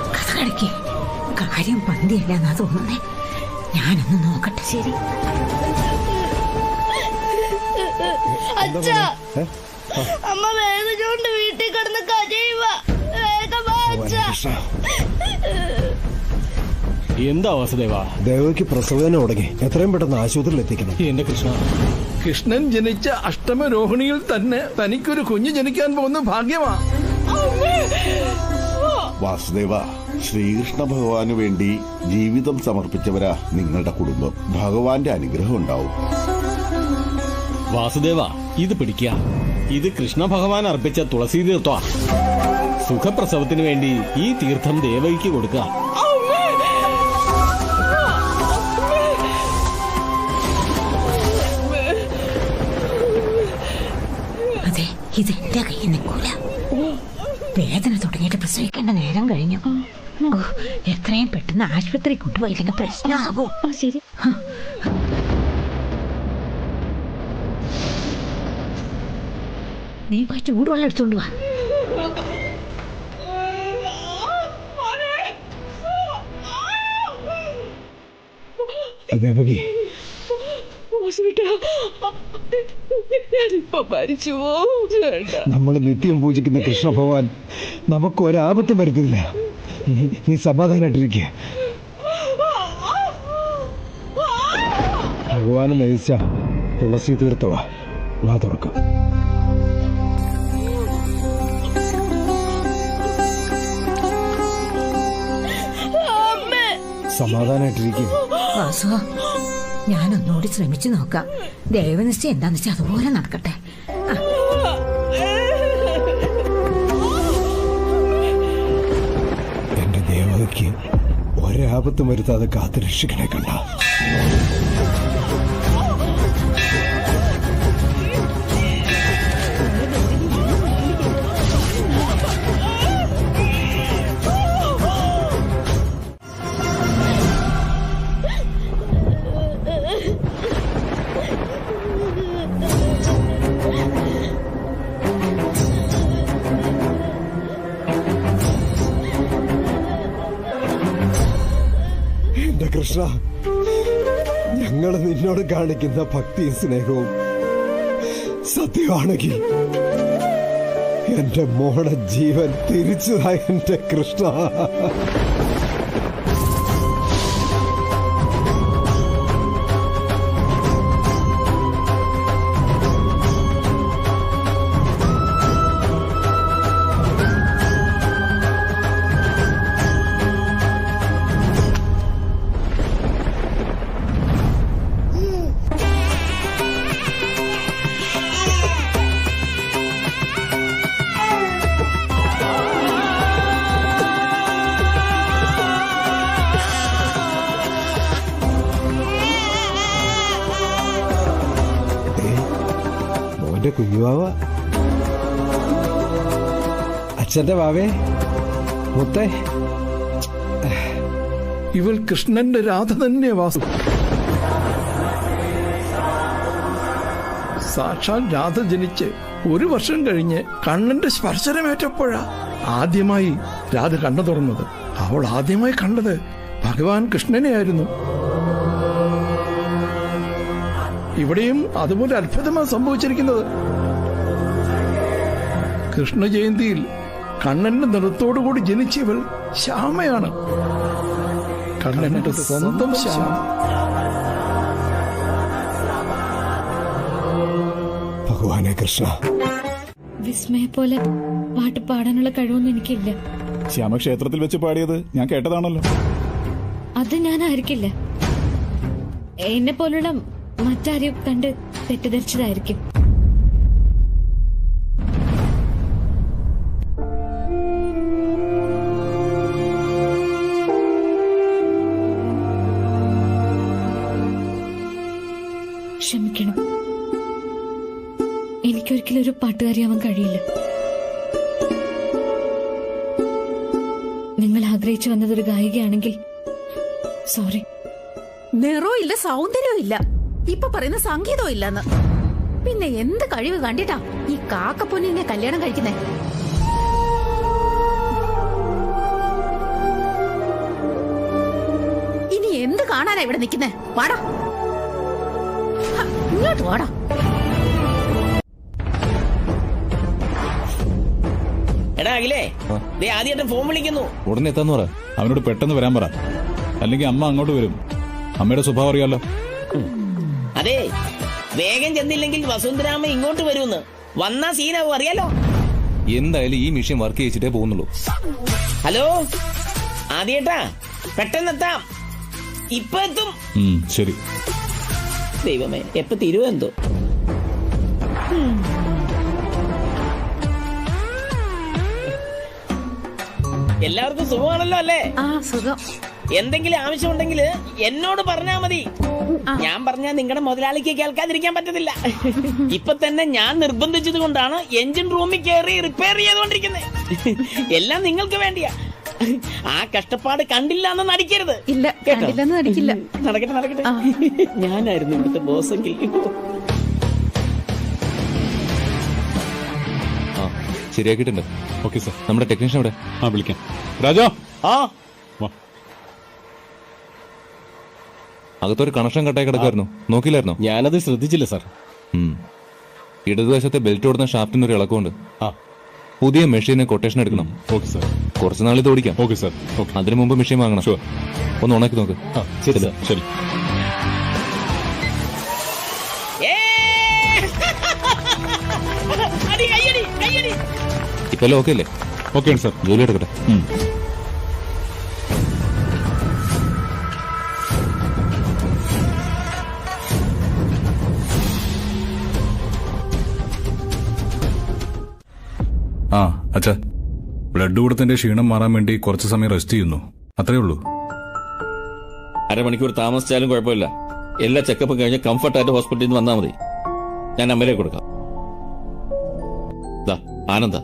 കഥകളിക്ക് കാര്യം പന്തിയല്ലെന്നാ തോന്നുന്നേ. ഞാനൊന്ന് നോക്കട്ടെ. ശരി അച്ഛാ, അമ്മ വേദനയോണ്ട് വീട്ടിൽ കിടന്ന് കരയുക. എന്താ വാസുദേവ? ദേവയ്ക്ക് പ്രസവവേദന തുടങ്ങി. എത്രയും പെട്ടെന്ന് ആശുപത്രിയിൽ എത്തിക്കണം. എന്റെ കൃഷ്ണ, കൃഷ്ണൻ ജനിച്ച അഷ്ടമരോഹിണിയിൽ തന്നെ തനിക്കൊരു കുഞ്ഞ് ജനിക്കാൻ പോകുന്ന ഭാഗ്യമാ. വാസുദേവ, ശ്രീകൃഷ്ണ ഭഗവാന് വേണ്ടി ജീവിതം സമർപ്പിച്ചവരാ നിങ്ങളുടെ കുടുംബം. ഭഗവാന്റെ അനുഗ്രഹം ഉണ്ടാവും. വാസുദേവ, ഇത് പിടിക്കുക. ഇത് കൃഷ്ണ ഭഗവാൻ അർപ്പിച്ച തുളസി തീർത്ഥ. സുഖപ്രസവത്തിന് വേണ്ടി ഈ തീർത്ഥം ദേവയ്ക്ക് കൊടുക്കുക. അതെ, ഇതെന്റെ കയ്യിൽ നിൽക്കൂല. വേദന തുടങ്ങിയിട്ട് പ്രസവിക്കേണ്ട നേരം കഴിഞ്ഞു. എത്രയും പെട്ടെന്ന് ആശുപത്രി കൊണ്ടുപോയില്ലെങ്കിൽ പ്രശ്നമാകും. ശരി. നീ പോയി ചൂടുവെള്ളം എടുത്തോണ്ട് വാ. ദേവകി, നമ്മൾ നിത്യം പൂജിക്കുന്ന കൃഷ്ണ ഭഗവാൻ നമുക്ക് ഒരാപത്തും വരുത്തില്ല. നീ സമാധാനായിട്ടിരിക്കുക. ഭഗവാന് നയിച്ച തുളസി തീർത്ഥവാ. വാ തുറക്കാം. സമാധാനായിട്ടിരിക്കുക. വാസു, ഞാനൊന്നുകൂടി ശ്രമിച്ചു നോക്കാം. ദൈവനിശ്ചയം എന്താന്ന് വെച്ചാൽ അതുപോലെ നടക്കട്ടെ. എന്റെ ദേവതയ്ക്ക് ഒരാപത്തും വരുത്താതെ കാത്തു രക്ഷിക്കണേ കണ്ട. എന്റെ കൃഷ്ണ, ഞങ്ങൾ നിന്നോട് കാണിക്കുന്ന ഭക്തിയും സ്നേഹവും സത്യമാണെങ്കിൽ എന്റെ മോടെ ജീവൻ തിരിച്ചതായ എന്റെ കൃഷ്ണ. മോന്റെ കുഞ്ഞുവാവ, അച്ഛന്റെ വാവേ, മുത്തേ. ഇവൾ കൃഷ്ണന്റെ രാധ തന്നെ. വാസു, സാക്ഷാൽ രാധ ജനിച്ച് 1 വർഷം കഴിഞ്ഞ് കണ്ണന്റെ സ്പർശനമേറ്റപ്പോഴാ ആദ്യമായി രാധ കണ്ണു തുറന്നത്. അവൾ ആദ്യമായി കണ്ടത് ഭഗവാൻ കൃഷ്ണനെയായിരുന്നു. ഇവിടെയും അതുപോലെ അത്ഭുതമാണ് സംഭവിച്ചിരിക്കുന്നത്. കൃഷ്ണ ജയന്തിയിൽ കണ്ണന്റെ നിറത്തോടുകൂടി ജനിച്ചവൾ ശ്യാമയാണ്. കണ്ണന്റെ സ്വന്തം ശ്യാമ. ഭഗവാനെ കൃഷ്ണ, വിസ്മയെ പോലെ പാട്ട് പാടാനുള്ള കഴിവൊന്നും എനിക്കില്ല. ശ്യാമക്ഷേത്രത്തിൽ വെച്ച് പാടിയത് ഞാൻ കേട്ടതാണല്ലോ. അത് ഞാനായിരിക്കില്ല. എന്നെ പോലുള്ള മറ്റാരെയും കണ്ട് തെറ്റിദ്ധരിച്ചതായിരിക്കും. ക്ഷമിക്കണം, എനിക്കൊരിക്കലും ഒരു പാട്ടുകാരിയാവാൻ കഴിയില്ല. നിങ്ങൾ ആഗ്രഹിച്ചു വന്നതൊരു ഗായികയാണെങ്കിൽ സോറി. നിറവും ഇല്ല, സൗന്ദര്യവും ഇല്ല, ഇപ്പൊ പറയുന്ന സംഗീതവും ഇല്ലെന്ന്. പിന്നെ എന്ത് കഴിവ് കണ്ടിട്ടാ ഈ കാക്കപ്പൊന്നിനെ കല്യാണം കഴിക്കുന്നേ? ഇനി എന്ത് കാണാനാ ഇവിടെ നിൽക്കുന്നേ? വാടാ, ഇങ്ങോട്ട് വാടാ. എടാ അഖിലേ, ആദ്യമായിട്ട് ഫോൺ വിളിക്കുന്നു. ഉടനെ എത്താന്ന് പറ. അവനോട് പെട്ടെന്ന് വരാൻ പറ, അല്ലെങ്കിൽ അമ്മ അങ്ങോട്ട് വരും. അമ്മയുടെ സ്വഭാവം അറിയാലോ. അതെ, വേഗം ചെന്നില്ലെങ്കിൽ വസുന്ധരാമ ഇങ്ങോട്ട് വരുമെന്ന്. വന്നാ സീനാവും, അറിയാലോ. എന്തായാലും ഈ മിഷൻ വർക്ക് ചെയ്യിച്ചിട്ടേ പോകുന്നുള്ളൂ. ഹലോ ആദ്യേട്ടാ, പെട്ടെന്നെത്താം. ഇപ്പൊ എത്തും. ശരി. ദൈവമേ, എപ്പ തീരുവോ എന്തോ. എല്ലാവർക്കും സുഖമാണല്ലോ അല്ലേ? സുഖം. എന്തെങ്കിലും ആവശ്യമുണ്ടെങ്കിൽ എന്നോട് പറഞ്ഞാ മതി. ഞാൻ പറഞ്ഞാൽ നിങ്ങളുടെ മുതലാളിക്ക് കേൾക്കാതിരിക്കാൻ പറ്റത്തില്ല. ഇപ്പൊ തന്നെ ഞാൻ നിർബന്ധിച്ചത് കൊണ്ടാണ് എഞ്ചിൻ റൂമിൽ കയറി റിപ്പയർ ചെയ്തുകൊണ്ടിരിക്കുന്നത്. എല്ലാം നിങ്ങൾക്ക് വേണ്ടിയാ. ആ കഷ്ടപ്പാട് കണ്ടില്ല എന്ന് നടിക്കരുത്. ഇല്ല, കണ്ടില്ലെന്ന് നടിക്കില്ല. നടക്കട്ടെ നടക്കട്ടെ. ഞാനായിരുന്നു ഇവിടുത്തെ ബോസെങ്കിൽ. ശരിയാക്കിയിട്ടുണ്ട്. Okay sir. നമ്മുടെ ടെക്നീഷ്യൻ അവിടെ. വിളിക്കാം. രാജോ, അകത്തൊരു കണക്ഷൻ കട്ടായി കിടക്കായിരുന്നു, നോക്കില്ലായിരുന്നോ? ഞാനത് ശ്രദ്ധിച്ചില്ല സാർ. ഇടതുവശത്തെ ബെൽറ്റ് ഓടുന്ന ഷാഫ്റ്റിന് ഒരു ഇളക്കമുണ്ട്. പുതിയ മെഷീന് കൊട്ടേഷൻ എടുക്കണം. Okay sir. കുറച്ച് നാളിത് ഓടിക്കാം. Okay sir. അതിനു മുമ്പ് മെഷീൻ വാങ്ങണം. ഒന്ന് ഉണക്കി നോക്ക്. ശരി സാർ. ശരി. ഇപ്പൊ ഓക്കെ അല്ലേ? Okay sir. ജോലി എടുക്കട്ടെ. അച്ഛാ, ബ്ലഡ് കൊടുത്തതിന്റെ ക്ഷീണം മാറാൻ വേണ്ടി കുറച്ച് സമയം റെസ്റ്റ് ചെയ്യുന്നു, അത്രേ ഉള്ളൂ. അരമണിക്കൂർ താമസിച്ചാലും കുഴപ്പമില്ല. എല്ലാ ചെക്കപ്പും കഴിഞ്ഞ് കംഫർട്ടായിട്ട് ഹോസ്പിറ്റലിൽ നിന്ന് വന്നാൽ മതി. ഞാൻ അമ്മയിലേക്ക് കൊടുക്കാം. ആനന്ദ,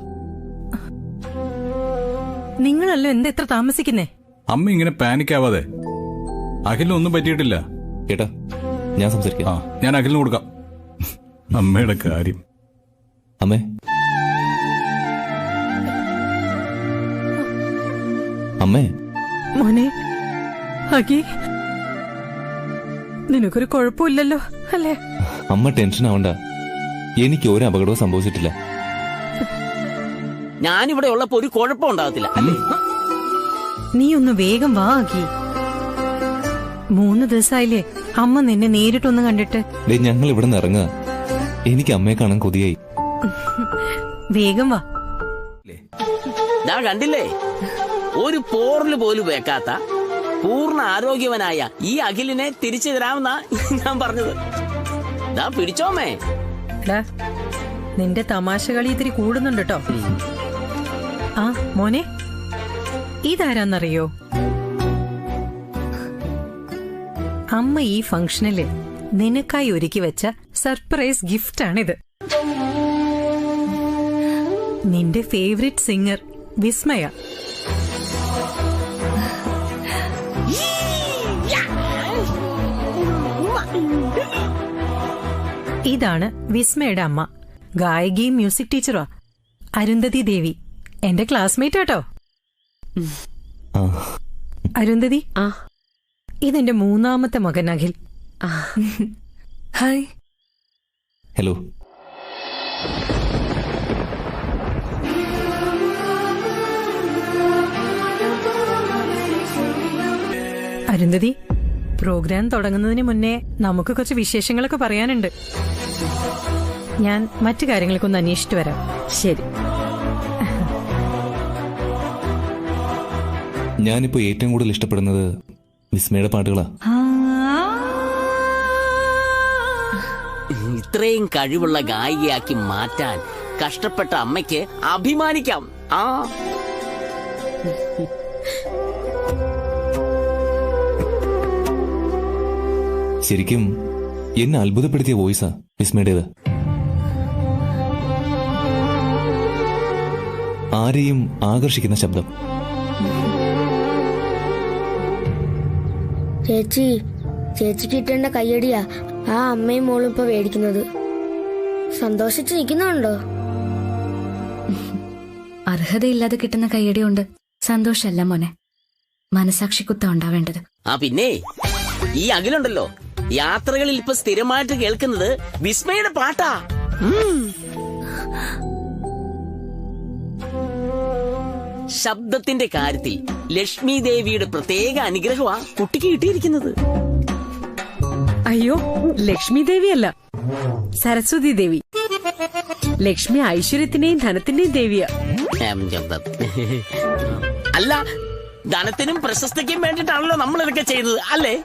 നിങ്ങളല്ലോ എന്താ എത്ര താമസിക്കുന്നേ? അമ്മ ഇങ്ങനെ പാനിക് ആവാതെ. അഖിലിനൊന്നും പറ്റിയിട്ടില്ല. കേട്ടാ, ഞാൻ സംസാരിക്കാം. ഞാൻ അഖിലിന് കൊടുക്കാം. അമ്മയുടെ കാര്യം. അമ്മേ, അമ്മേ. മോനെ അഖി, നിനക്കൊരു കുഴപ്പമില്ലല്ലോ അല്ലേ? അമ്മ ടെൻഷൻ ആവണ്ട, എനിക്ക് ഒരു അപകടവും സംഭവിച്ചിട്ടില്ല. ഞാനിവിടെ ഉള്ളപ്പോ ഒരു കുഴപ്പം ഉണ്ടാകത്തില്ല അല്ലേ? നീ ഒന്ന് വേഗം വാ അഖി. 3 ദിവസമായില്ലേ അമ്മ നിന്നെ നേരിട്ടൊന്ന് കണ്ടിട്ട്. ഞങ്ങൾ ഇവിടെ നിന്ന് ഇറങ്ങുക. എനിക്ക് അമ്മയെ കാണാൻ കൊതിയായി. വേഗം വാ. കണ്ടില്ലേ, ഒരു പോറില് പോലും വെക്കാത്ത പൂർണ്ണ ആരോഗ്യവനായ ഈ അഖിലിനെ തിരിച്ചു തരാമെന്നാ ഞാൻ പറഞ്ഞത്. പിടിച്ചോമേ. നിന്റെ തമാശ കളി ഇത്തിരി കൂടുന്നുണ്ട് കേട്ടോ. മോനെ, ഇതാരാന്നറിയോ? അമ്മ ഈ ഫംഗ്ഷനില് നിനക്കായി ഒരുക്കി വെച്ച സർപ്രൈസ് ഗിഫ്റ്റാണിത്. നിന്റെ ഫേവറേറ്റ് സിംഗർ വിസ്മയ. ഇതാണ് വിസ്മയുടെ അമ്മ, ഗായികയും മ്യൂസിക് ടീച്ചറാ, അരുന്ധതി ദേവി. എന്റെ ക്ലാസ്മേറ്റ് ആട്ടോ. അരുന്ധതി, ഇതെന്റെ 3ാമത്തെ മകൻ Akhil. Hi. Hello. Arundhati, programme തുടങ്ങുന്നതിന് മുന്നേ നമുക്ക് കുറച്ച് വിശേഷങ്ങളൊക്കെ പറയാനുണ്ട്. ഞാൻ മറ്റു കാര്യങ്ങൾക്കൊന്ന് അന്വേഷിച്ചിട്ട് വരാം. ശരി. ഞാനിപ്പോ ഏറ്റവും കൂടുതൽ ഇഷ്ടപ്പെടുന്നത് വിസ്മയുടെ പാട്ടുകളാ. ഇത്രയും കഴിവുള്ള ഗായികയാക്കി മാറ്റാൻ കഷ്ടപ്പെട്ട അമ്മയ്ക്ക് അഭിമാനിക്കാം. ശരിക്കും എന്നെ അത്ഭുതപ്പെടുത്തിയ വോയിസാ വിസ്മയുടേത്. ആരെയും ആകർഷിക്കുന്ന ശബ്ദം. ചേച്ചി, ചേച്ചി കിട്ടേണ്ട കയ്യടിയാ ആ അമ്മയും മോളും ഇപ്പൊ മേടിക്കുന്നത്. സന്തോഷിച്ച് നിൽക്കുന്നുണ്ടോ? അർഹതയില്ലാതെ കിട്ടുന്ന കയ്യടി കൊണ്ട് സന്തോഷമല്ല മോനെ, മനസാക്ഷി കുത്തം ഉണ്ടാവേണ്ടത്. പിന്നെ ഈ അഖിലുണ്ടല്ലോ, യാത്രകളിൽ ഇപ്പൊ സ്ഥിരമായിട്ട് കേൾക്കുന്നത് വിസ്മയുടെ പാട്ടാ. ശബ്ദത്തിന്റെ കാര്യത്തിൽ ലക്ഷ്മി ദേവിയുടെ പ്രത്യേക അനുഗ്രഹമാ കുട്ടിക്ക് കിട്ടിയിരിക്കുന്നത്. അയ്യോ, ലക്ഷ്മി ദേവിയല്ല, സരസ്വതി ദേവി. ലക്ഷ്മി ഐശ്വര്യത്തിന്റെയും ധനത്തിന്റെയും ദേവിയാ. അല്ല, ധനത്തിനും പ്രശസ്തിക്കും വേണ്ടിട്ടാണല്ലോ നമ്മൾ ഇതൊക്കെ ചെയ്തത് അല്ലേ?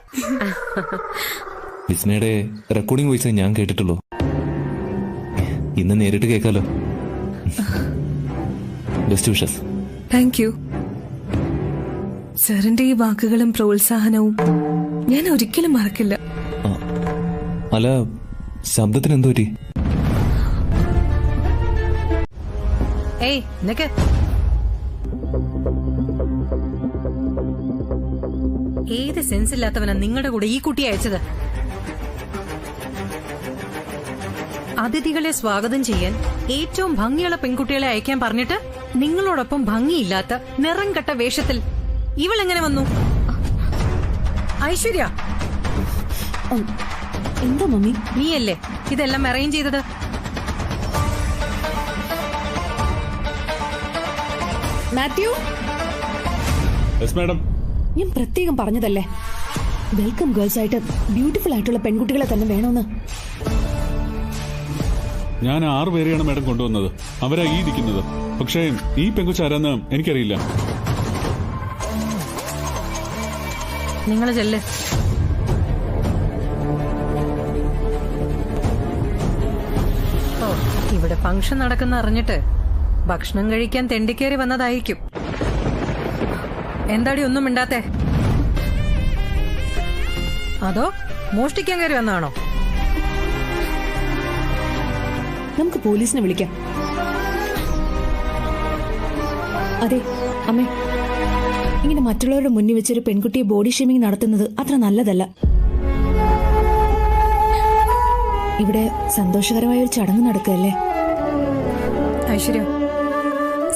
വിസ്മയുടെ റെക്കോർഡിംഗ് വോയിസ് ഞാൻ കേട്ടിട്ടുള്ളൂ. ഇന്ന് നേരിട്ട് കേൾക്കാലോ. Best wishes. Thank you. സാറിന്റെ ഈ വാക്കുകളും പ്രോത്സാഹനവും ഞാൻ ഒരിക്കലും മറക്കില്ല. അല്ല, ശബ്ദത്തിന് എന്തോ പറ്റി? ഏയ് നിക്ക്. ഏത് സെൻസ് ഇല്ലാത്തവനാ നിങ്ങളുടെ കൂടെ ഈ കുട്ടി അയച്ചത്? അതിഥികളെ സ്വാഗതം ചെയ്യാൻ ഏറ്റവും ഭംഗിയുള്ള പെൺകുട്ടികളെ അയക്കാൻ പറഞ്ഞിട്ട് നിങ്ങളോടൊപ്പം ഭംഗിയില്ലാത്ത നിറം കെട്ട വേഷത്തിൽ ഇവളെങ്ങനെ വന്നു? ഐശ്വര്യ, എന്താ മമ്മി? നീയല്ലേ ഇതെല്ലാം അറേഞ്ച് ചെയ്തത്? മാത്യു, മാഡം, ഞാൻ പ്രത്യേകം പറഞ്ഞതല്ലേ, വെൽക്കം ഗേൾസ് ആയിട്ട് ബ്യൂട്ടിഫുൾ ആയിട്ടുള്ള പെൺകുട്ടികളെ തന്നെ വേണമെന്ന്. ഞാൻ 6 പേരെയാണ് മാഡം കൊണ്ടുവന്നത്. അവരാ ഈ ഇരിക്കുന്നത്. പക്ഷേ ഈ പെങ്കുച്ചാരാന്ന് എനിക്കറിയില്ല. നിങ്ങൾ ചെല്ല്. ഓ, ഇവിടെ ഫംഗ്ഷൻ നടക്കുന്ന അറിഞ്ഞിട്ട് ഭക്ഷണം കഴിക്കാൻ തെണ്ടിക്കേറി വന്നതായിരിക്കും. എന്താടി ഒന്നും മിണ്ടാത്തെ? അതോ മോഷ്ടിക്കാൻ കയറി വന്നാണോ? നമുക്ക് പോലീസിനെ വിളിക്കാം. അതെ അമ്മേ, ഇങ്ങനെ മറ്റുള്ളവരുടെ മുന്നിൽ വെച്ചൊരു പെൺകുട്ടിയെ ബോഡി ഷേമിംഗ് നടത്തുന്നത് അത്ര നല്ലതല്ല. ഇവിടെ സന്തോഷകരമായ ഒരു ചടങ്ങ് നടക്കുകയല്ലേ. ഐശ്വര്യ,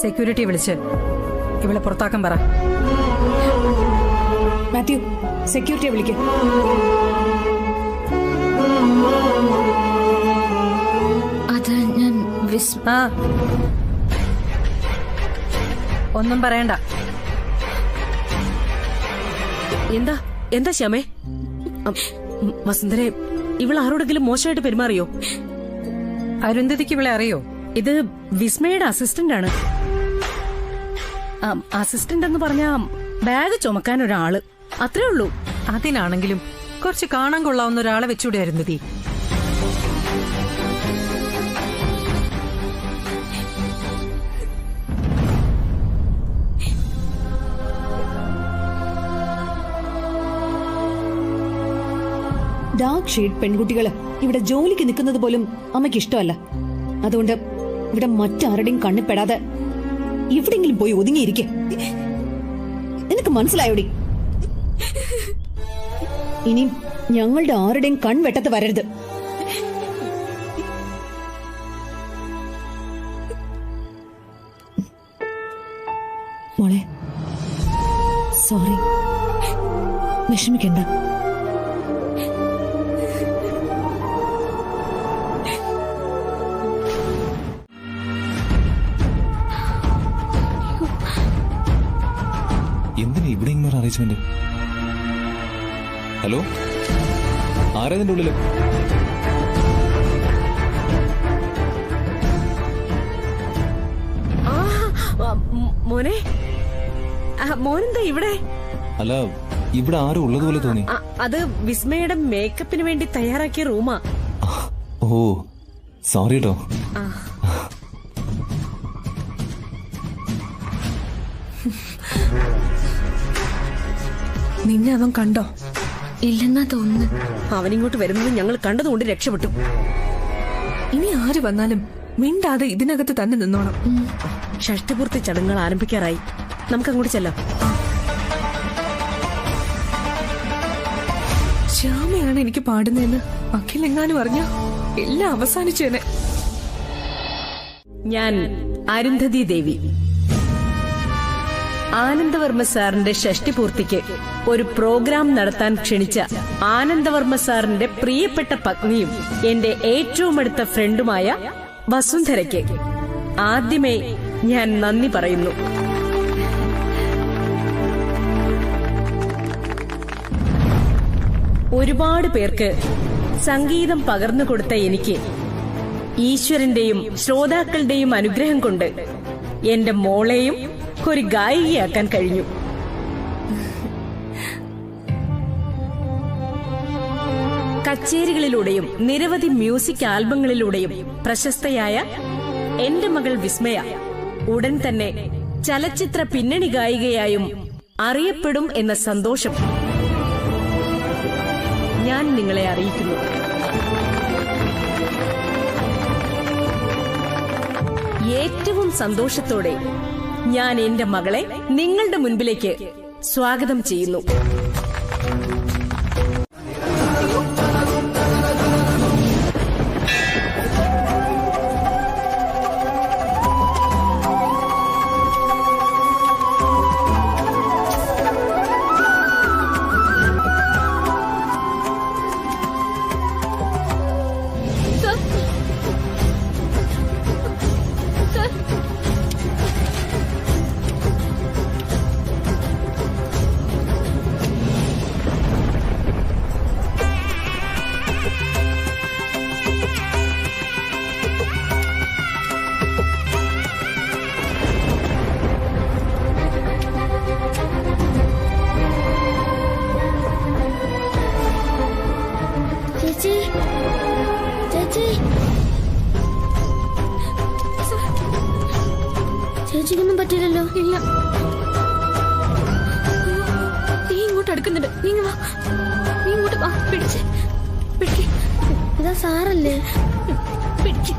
സെക്യൂരിറ്റി വിളിച്ച് ഇവളെ പുറത്താക്കാൻ പറ. മാത്യു, സെക്യൂരിറ്റിയെ വിളിക്കും. അത് ഞാൻ ഒന്നും പറയണ്ട. എന്താ എന്താ ശ്യാമേ? വസുന്ധരെ, ഇവൾ ആരോടെങ്കിലും മോശമായിട്ട് പെരുമാറിയോ? അരുന്ധതിക്ക് ഇവളെ അറിയോ? ഇത് വിസ്മയുടെ അസിസ്റ്റന്റ് ആണ്. അസിസ്റ്റന്റ് എന്ന് പറഞ്ഞാ ബാഗ് ചുമക്കാൻ ഒരാള്, അത്രേ ഉള്ളൂ. അതിനാണെങ്കിലും കുറച്ച് കാണാൻ കൊള്ളാവുന്ന ഒരാളെ വെച്ചൂടെ അരുന്ധതി? ഡാർക്ക് ഷെയ്ഡ് പെൺകുട്ടികള് ഇവിടെ ജോലിക്ക് നിൽക്കുന്നത് പോലും അമ്മയ്ക്ക് ഇഷ്ടമല്ല. അതുകൊണ്ട് ഇവിടെ മറ്റാരുടെയും കണ്ണിപ്പെടാതെ എവിടെങ്കിലും പോയി ഒതുങ്ങിയിരിക്കെ. നിനക്ക് മനസ്സിലായോടി? ഇനി ഞങ്ങളുടെ ആരുടെയും കൺവെട്ടത്ത് വരരുത്. മോളെ, സോറി, വിഷമിക്കണ്ട. എന്തിനാ ഇവിടെ ഇങ്ങനെ അറേഞ്ച്മെന്റ്? ഹലോ, ആരാ ഇതിന്റെ ഉള്ളില്? മോനെ, മോനെന്താ ഇവിടെ? അല്ല, ഇവിടെ ആരും ഉള്ളതുപോലെ തോന്നി. അത് വിസ്മയുടെ മേക്കപ്പിന് വേണ്ടി തയ്യാറാക്കിയ റൂമാ. ഓ, സോറി കേട്ടോ. നിന്നെ അവൻ കണ്ടോ? ഇല്ലെന്നാ തോന്നുന്നു. അവനിങ്ങോട്ട് വരുന്നത് ഞങ്ങൾ കണ്ടതുകൊണ്ട് രക്ഷപ്പെട്ടു. ഇനി ആര് വന്നാലും മിണ്ടാതെ ഇതിനകത്ത് തന്നെ നിന്നോണം. ഷഷ്ടിപൂർത്തി ചടങ്ങുകൾ ആരംഭിക്കാറായി. നമുക്കങ്ങോട്ട് ചെല്ലാം. ശ്യാമയാണ് എനിക്ക് പാടുന്നതെന്ന് അഖിലെങ്ങാനും അറിഞ്ഞ എല്ലാം അവസാനിച്ചേനെ. ഞാൻ അരുന്ധതി ദേവി. ആനന്ദവർമ്മ സാറിന്റെ ഷഷ്ടിപൂർത്തിക്ക് ഒരു പ്രോഗ്രാം നടത്താൻ ക്ഷണിച്ച ആനന്ദവർമ്മ സാറിന്റെ പ്രിയപ്പെട്ട പത്നിയും എന്റെ ഏറ്റവും അടുത്ത ഫ്രണ്ടുമായ വസുന്ധരയ്ക്ക് ആദ്യമേ ഞാൻ നന്ദി പറയുന്നു. ഒരുപാട് പേർക്ക് സംഗീതം പകർന്നു കൊടുത്ത എനിക്ക് ഈശ്വരന്റെയും ശ്രോതാക്കളുടെയും അനുഗ്രഹം കൊണ്ട് എന്റെ മോളെയും ഒരു ഗായികയാക്കാൻ കഴിഞ്ഞു. കച്ചേരികളിലൂടെയും നിരവധി മ്യൂസിക് ആൽബങ്ങളിലൂടെയും പ്രശസ്തയായ എന്റെ മകൾ വിസ്മയ ഉടൻ തന്നെ ചലച്ചിത്ര പിന്നണി ഗായികയായും അറിയപ്പെടും എന്ന സന്തോഷം ഞാൻ നിങ്ങളെ അറിയിക്കുന്നു. ഏറ്റവും സന്തോഷത്തോടെ ഞാൻ എന്റെ മകളെ നിങ്ങളുടെ മുൻപിലേക്ക് സ്വാഗതം ചെയ്യുന്നു. ചേച്ചിക്കൊന്നും പറ്റില്ലല്ലോ? ഇല്ല. നീ ഇങ്ങോട്ട് അടുക്കുന്നുണ്ട്. നീ ഇങ്ങോട്ട് വാ. പിടിച്ച് ഇതാ സാറല്ലേ? പിടിക്ക്.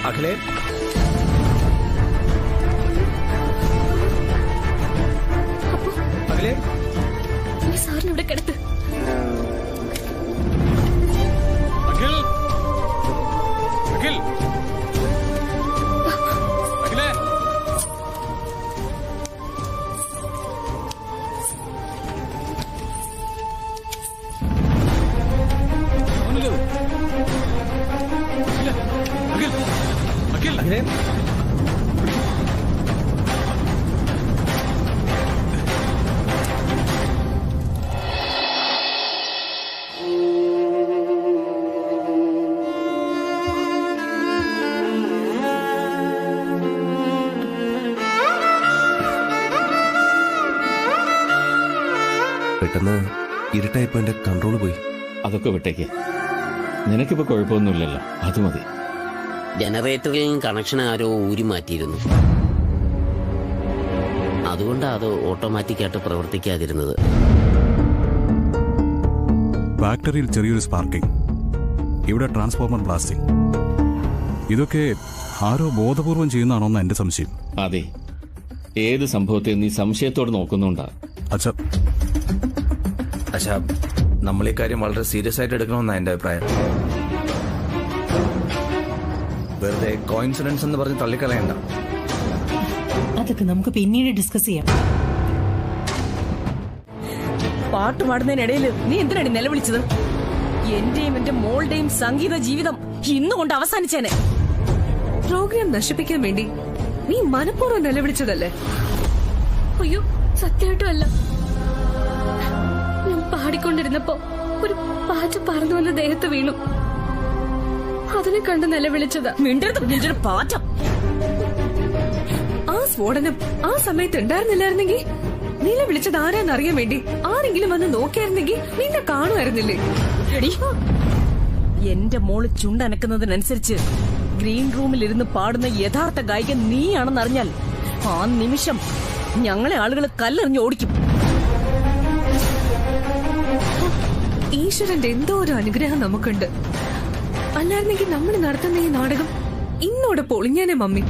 അഖിലേ, നീ സാറിനിവിടെ കിടത്ത്. പെട്ടെന്ന് ഇരുട്ടായപ്പോ എന്റെ കൺട്രോള് പോയി. അതൊക്കെ വിട്ടേക്ക്, നിനക്കിപ്പോ കുഴപ്പമൊന്നുമില്ലല്ലോ, അത് മതി. ജനറേറ്ററിൽ കണക്ഷൻ ആരോ ഊരി മാറ്റിയിരുന്നു, അതുകൊണ്ടാണ് അത് ഓട്ടോമാറ്റിക്കായിട്ട് പ്രവർത്തിക്കാതിരുന്നത്. ബാറ്ററിയിൽ ചെറിയൊരു സ്പാർക്കിംഗ്, ഇവിടെ ട്രാൻസ്ഫോർമർ ബ്ലാസ്റ്റിംഗ്. ഇതൊക്കെ ആരോ ബോധപൂർവം ചെയ്യുന്നതാണോന്ന് എന്റെ സംശയം. അതെ, ഏത് സംഭവത്തെ നീ സംശയത്തോട് നോക്കുന്നുണ്ടാ? അച്ഛാ, നമ്മൾ ഈ കാര്യം വളരെ സീരിയസ് ആയിട്ട് എടുക്കണമെന്നാണ് എന്റെ അഭിപ്രായം. വെറുതെ കോയിൻസിഡൻസ് എന്ന് പറഞ്ഞ് തള്ളിക്കളയണ്ട. അതൊക്കെ നമുക്ക് പിന്നീട് ഡിസ്കസ് ചെയ്യാം. പാട്ട് പാടുന്നതിനിടയിൽ നീ എന്തിനാണ് നിലവിളിച്ചത്? എന്റെയും എന്റെ മോളുടെയും സംഗീത ജീവിതം ഇന്നുകൊണ്ട് അവസാനിച്ചേനെ. പ്രോഗ്രാം നശിപ്പിക്കാൻ വേണ്ടി നീ മനഃപൂർവ്വം നിലവിളിച്ചതല്ലേ? അയ്യോ, സത്യമായിട്ടും അല്ല. ഞാൻ പാടിക്കൊണ്ടിരുന്നപ്പോ ഒരു പാറ്റ് പറന്നു വന്ന ദേഹത്ത് വീണു. അതിനെ കണ്ട് നിലവിളിച്ചതാ. മിണ്ടരുത് പാറ്റം. ആ സ്ഫോടനം ആ സമയത്ത് ഉണ്ടായിരുന്നില്ലായിരുന്നെങ്കിൽ നിലവിളിച്ചത് ആരാന്നറിയാൻ വേണ്ടി ആരെങ്കിലും വന്ന് നോക്കിയായിരുന്നെങ്കിൽ നിന്നെ കാണുമായിരുന്നില്ലേ? എന്റെ മോള് ചുണ്ടനക്കുന്നതിനനുസരിച്ച് ഗ്രീൻ റൂമിൽ ഇരുന്ന് പാടുന്ന യഥാർത്ഥ ഗായികൻ നീയാണെന്നറിഞ്ഞാൽ ആ നിമിഷം ഞങ്ങളെ ആളുകൾ കല്ലെറിഞ്ഞ് ഓടിക്കും. ഈശ്വരന്റെ എന്തോ ഒരു അനുഗ്രഹം നമുക്കുണ്ട്. അല്ലായിരുന്നെങ്കിൽ നമ്മൾ നടത്തുന്ന ഈ നാടകം ഇന്നോടെ പൊളിഞ്ഞാനെ മമ്മി.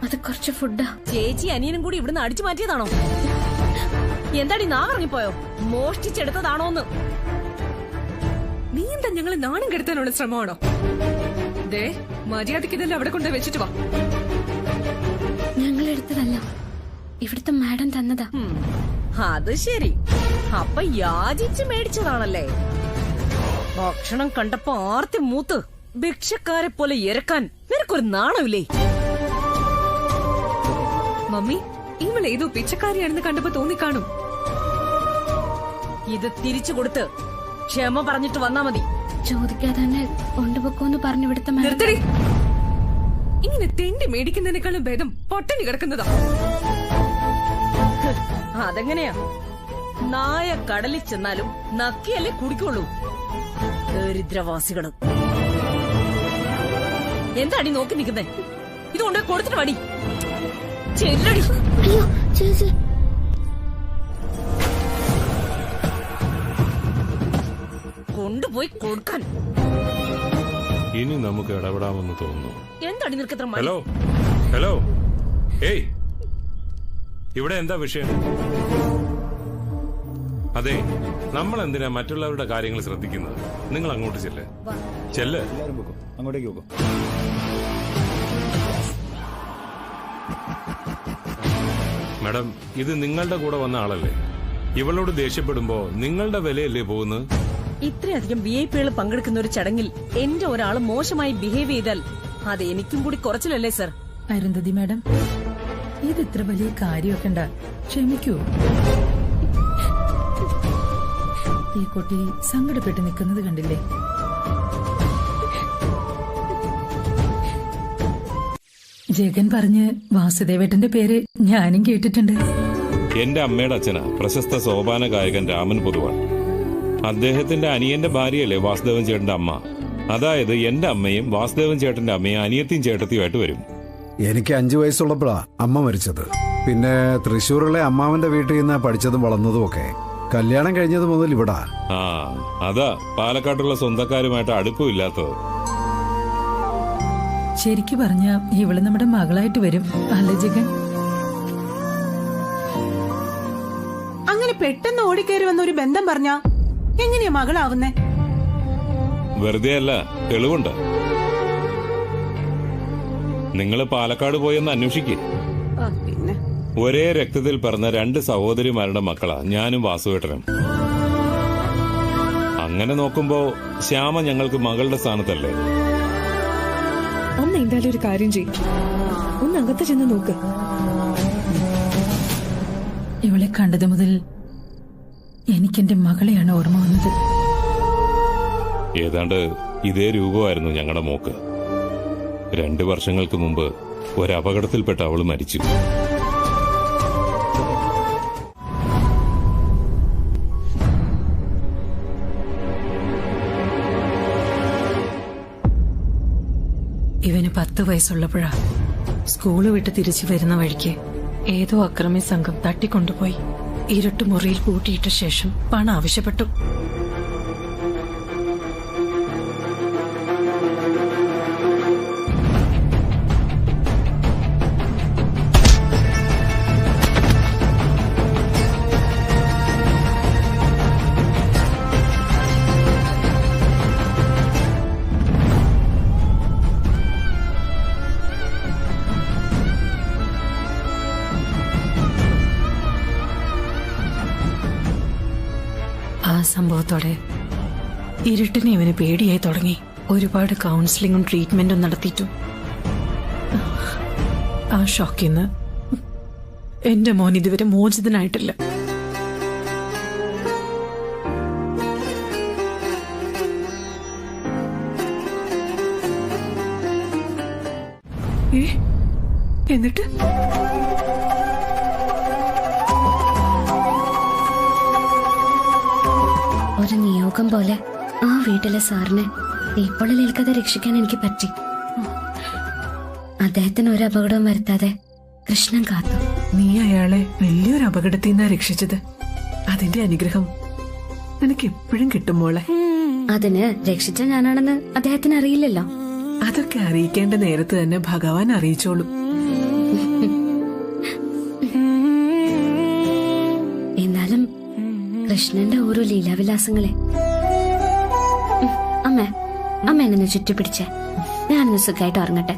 അത് കുറച്ച് ഫുഡാ. ചേച്ചി അനിയനും കൂടി ഇവിടുന്ന് അടിച്ചു മാറ്റിയതാണോ? എന്താടി നാവിറങ്ങിപ്പോയോ? മോഷ്ടിച്ചെടുത്തതാണോന്ന്? നീ എന്താ ഞങ്ങളെ നാണം കെടുത്താനുള്ള ശ്രമമാണോ? ദേ, മര്യാദയ്ക്ക് ഇതെല്ലാം അവിടെ കൊണ്ട് വെച്ചിട്ട് വാ. ഞങ്ങൾ എടുത്തതല്ല, ഇവിടുത്തെ മാഡം തന്നതാ. അത് ശരി. അപ്പൊ യാചിച്ച് മേടിച്ചതാണല്ലേ? ഭക്ഷണം കണ്ടപ്പോ ആർത്തി മൂത്ത് ഭിക്ഷക്കാരെ പോലെ ഇരക്കാൻ നിനക്കൊരു നാണമില്ലേ? മമ്മി, ഇവളേതോ പിച്ചക്കാരിയാണെന്ന് കണ്ടപ്പോ തോന്നിക്കാണും. ഇത് തിരിച്ചു കൊടുത്ത് ക്ഷമ പറഞ്ഞിട്ട് വന്നാ മതി. ചോദിക്കാതെ തന്നെ കൊണ്ടുപോക്കോന്ന് പറഞ്ഞു ഇവിടുത്തെ നിർത്തടി. ഇങ്ങനെ തെണ്ടി മേടിക്കുന്നതിനേക്കാളും ഭേദം പൊട്ടനി കിടക്കുന്നതാ. അതെങ്ങനെയാ? നായ കടലിൽ ചെന്നാലും നക്കിയല്ലേ കുടിക്കുള്ളൂ. ദരിദ്രവാസികള്. എന്താടി നോക്കി നിൽക്കുന്നേ? ഇതുകൊണ്ട് കൊടുത്തിട്ട് വടി. ചെല്ലടി. അയ്യോ ചേച്ചി. കൊണ്ടുപോയി കൊടുക്കാൻ. ഇനി നമുക്ക് ഇടപെടാമെന്ന് തോന്നുന്നു. എന്താടി നിനക്കത്ര മടി? ഹലോ ഹലോ, ഏയ്, ഇവിടെ എന്താ വിഷയം? അതെ, നമ്മൾ എന്തിനാ മറ്റുള്ളവരുടെ കാര്യങ്ങൾ ശ്രദ്ധിക്കുന്നത്? നിങ്ങൾ അങ്ങോട്ട് ചെല്ല്. അങ്ങോട്ടേക്ക് പോകും. മാഡം, ഇത് നിങ്ങളുടെ കൂടെ വന്ന ആളല്ലേ? ഇവളോട് ദേഷ്യപ്പെടുമ്പോ നിങ്ങളുടെ വിലയല്ലേ പോകുന്നത്? ഇത്രയധികം VIP പങ്കെടുക്കുന്ന ഒരു ചടങ്ങിൽ എന്റെ ഒരാള് മോശമായി ബിഹേവ് ചെയ്താൽ അത് എനിക്കും കൂടി കുറച്ചിലല്ലേ സർ? അരുന്ധതി മാഡം, ഇത് ഇത്ര വലിയ കാര്യമൊക്കെ ഉണ്ടാ, ക്ഷമിക്കൂ. ഈ കുട്ടി സങ്കടപ്പെട്ട് നിൽക്കുന്നത് കണ്ടില്ലേ? ജഗൻ പറഞ്ഞ് വാസുദേവേട്ടന്റെ പേര് ഞാനും കേട്ടിട്ടുണ്ട്. എന്റെ അമ്മയുടെ അച്ഛനാ പ്രശസ്ത സോപാന ഗായകൻ രാമൻ പൊതുവാൾ. അദ്ദേഹത്തിന്റെ അനിയന്റെ ഭാര്യയല്ലേ വാസുദേവൻ ചേട്ടന്റെ അമ്മ. അതായത് എന്റെ അമ്മയും വാസുദേവൻ ചേട്ടന്റെ അമ്മയും അനിയത്തിയും ചേട്ടത്തിയുമായിട്ട് വരും. എനിക്ക് 5 വയസ്സുള്ളപ്പോഴാ അമ്മ മരിച്ചത്. പിന്നെ തൃശ്ശൂരിലെ അമ്മാവന്റെ വീട്ടിൽ നിന്ന് പഠിച്ചതും വളർന്നതും ഒക്കെ. കല്യാണം കഴിഞ്ഞത് മുതൽ ഇവിടാ. ആ, അതാ പാലക്കാട്ടുള്ള സ്വന്തക്കാരുമായിട്ട് അടുപ്പമില്ലാത്തത്. ശരിക്കു പറഞ്ഞ ഇവള് നമ്മുടെ മകളായിട്ട് വരും അല്ല ജഗൻ? അങ്ങനെ പെട്ടെന്ന് ഓടിക്കയറി വന്ന ഒരു ബന്ധം പറഞ്ഞാ എങ്ങനെയാ മകളാവുന്നേ? വെറുതെ അല്ല, തെളിവുണ്ട്. നിങ്ങൾ പാലക്കാട് പോയെന്ന് അന്വേഷിക്കേ. പിന്നെ ഒരേ രക്തത്തിൽ പിറന്ന 2 സഹോദരിമാരുടെ മക്കളാ ഞാനും വാസുവേട്ടനും. അങ്ങനെ നോക്കുമ്പോ ശ്യാമ ഞങ്ങൾക്ക് മകളുടെ സ്ഥാനത്തല്ലേ? അന്ന് എന്തായാലും ഒരു കാര്യം ചെയ്യും, ഒന്ന് അകത്ത് ചെന്ന് നോക്ക്. ഇവളെ കണ്ടത് മുതൽ എനിക്കെന്റെ മകളെയാണ് ഓർമ്മ വന്നത്. ഏതാണ്ട് ഇതേ രൂപമായിരുന്നു ഞങ്ങളുടെ മോക്ക്. 2 വർഷങ്ങൾക്ക് മുമ്പ് ഒരപകടത്തിൽപ്പെട്ട് അവള് മരിച്ചു. ഇവന് 10 വയസ്സുള്ളപ്പോഴാ സ്കൂള് വിട്ട് തിരിച്ചു വരുന്ന വഴിക്ക് ഏതോ അക്രമി സംഘം തട്ടിക്കൊണ്ടുപോയി ഇരുട്ടുമുറിയിൽ പൂട്ടിയിട്ട ശേഷം പണം ആവശ്യപ്പെട്ടു. ആ സംഭവത്തോടെ ഇരുട്ടിനെ ഇവന് പേടിയായി തുടങ്ങി. ഒരുപാട് കൗൺസിലിംഗും ട്രീറ്റ്മെന്റും നടത്തിയിട്ടും ആ ഷോക്കിൽ നിന്ന് എന്റെ മോൻ ഇതുവരെ മോചിതനായിട്ടില്ല. എന്നിട്ട് ഒരു നിയോഗം പോലെ ആ വീട്ടിലെ സാറിനെ തീപ്പൊള്ളിലേൽക്കാതെ രക്ഷിക്കാൻ എനിക്ക് പറ്റി. അദ്ദേഹത്തിന് ഒരു അപകടവും വരുത്താതെ കൃഷ്ണൻ കാത്തു. നീ അയാളെ വലിയൊരു അപകടത്തിൽ നിന്നാ രക്ഷിച്ചത്. അതിന്റെ അനുഗ്രഹം നിനക്ക് എപ്പോഴും കിട്ടും മോളെ. അതിന് രക്ഷിച്ച ഞാനാണെന്ന് അദ്ദേഹത്തിന് അറിയില്ലല്ലോ. അതൊക്കെ അറിയിക്കേണ്ട നേരത്ത് തന്നെ ഭഗവാൻ അറിയിച്ചോളും. കൃഷ്ണന്റെ ഓരോ ലീലാവിലാസങ്ങളെ. അമ്മ അമ്മ എന്നെ ചുറ്റിപ്പിടിച്ചേ, ഞാനൊന്ന് സുഖമായിട്ട് ഉറങ്ങട്ടെ.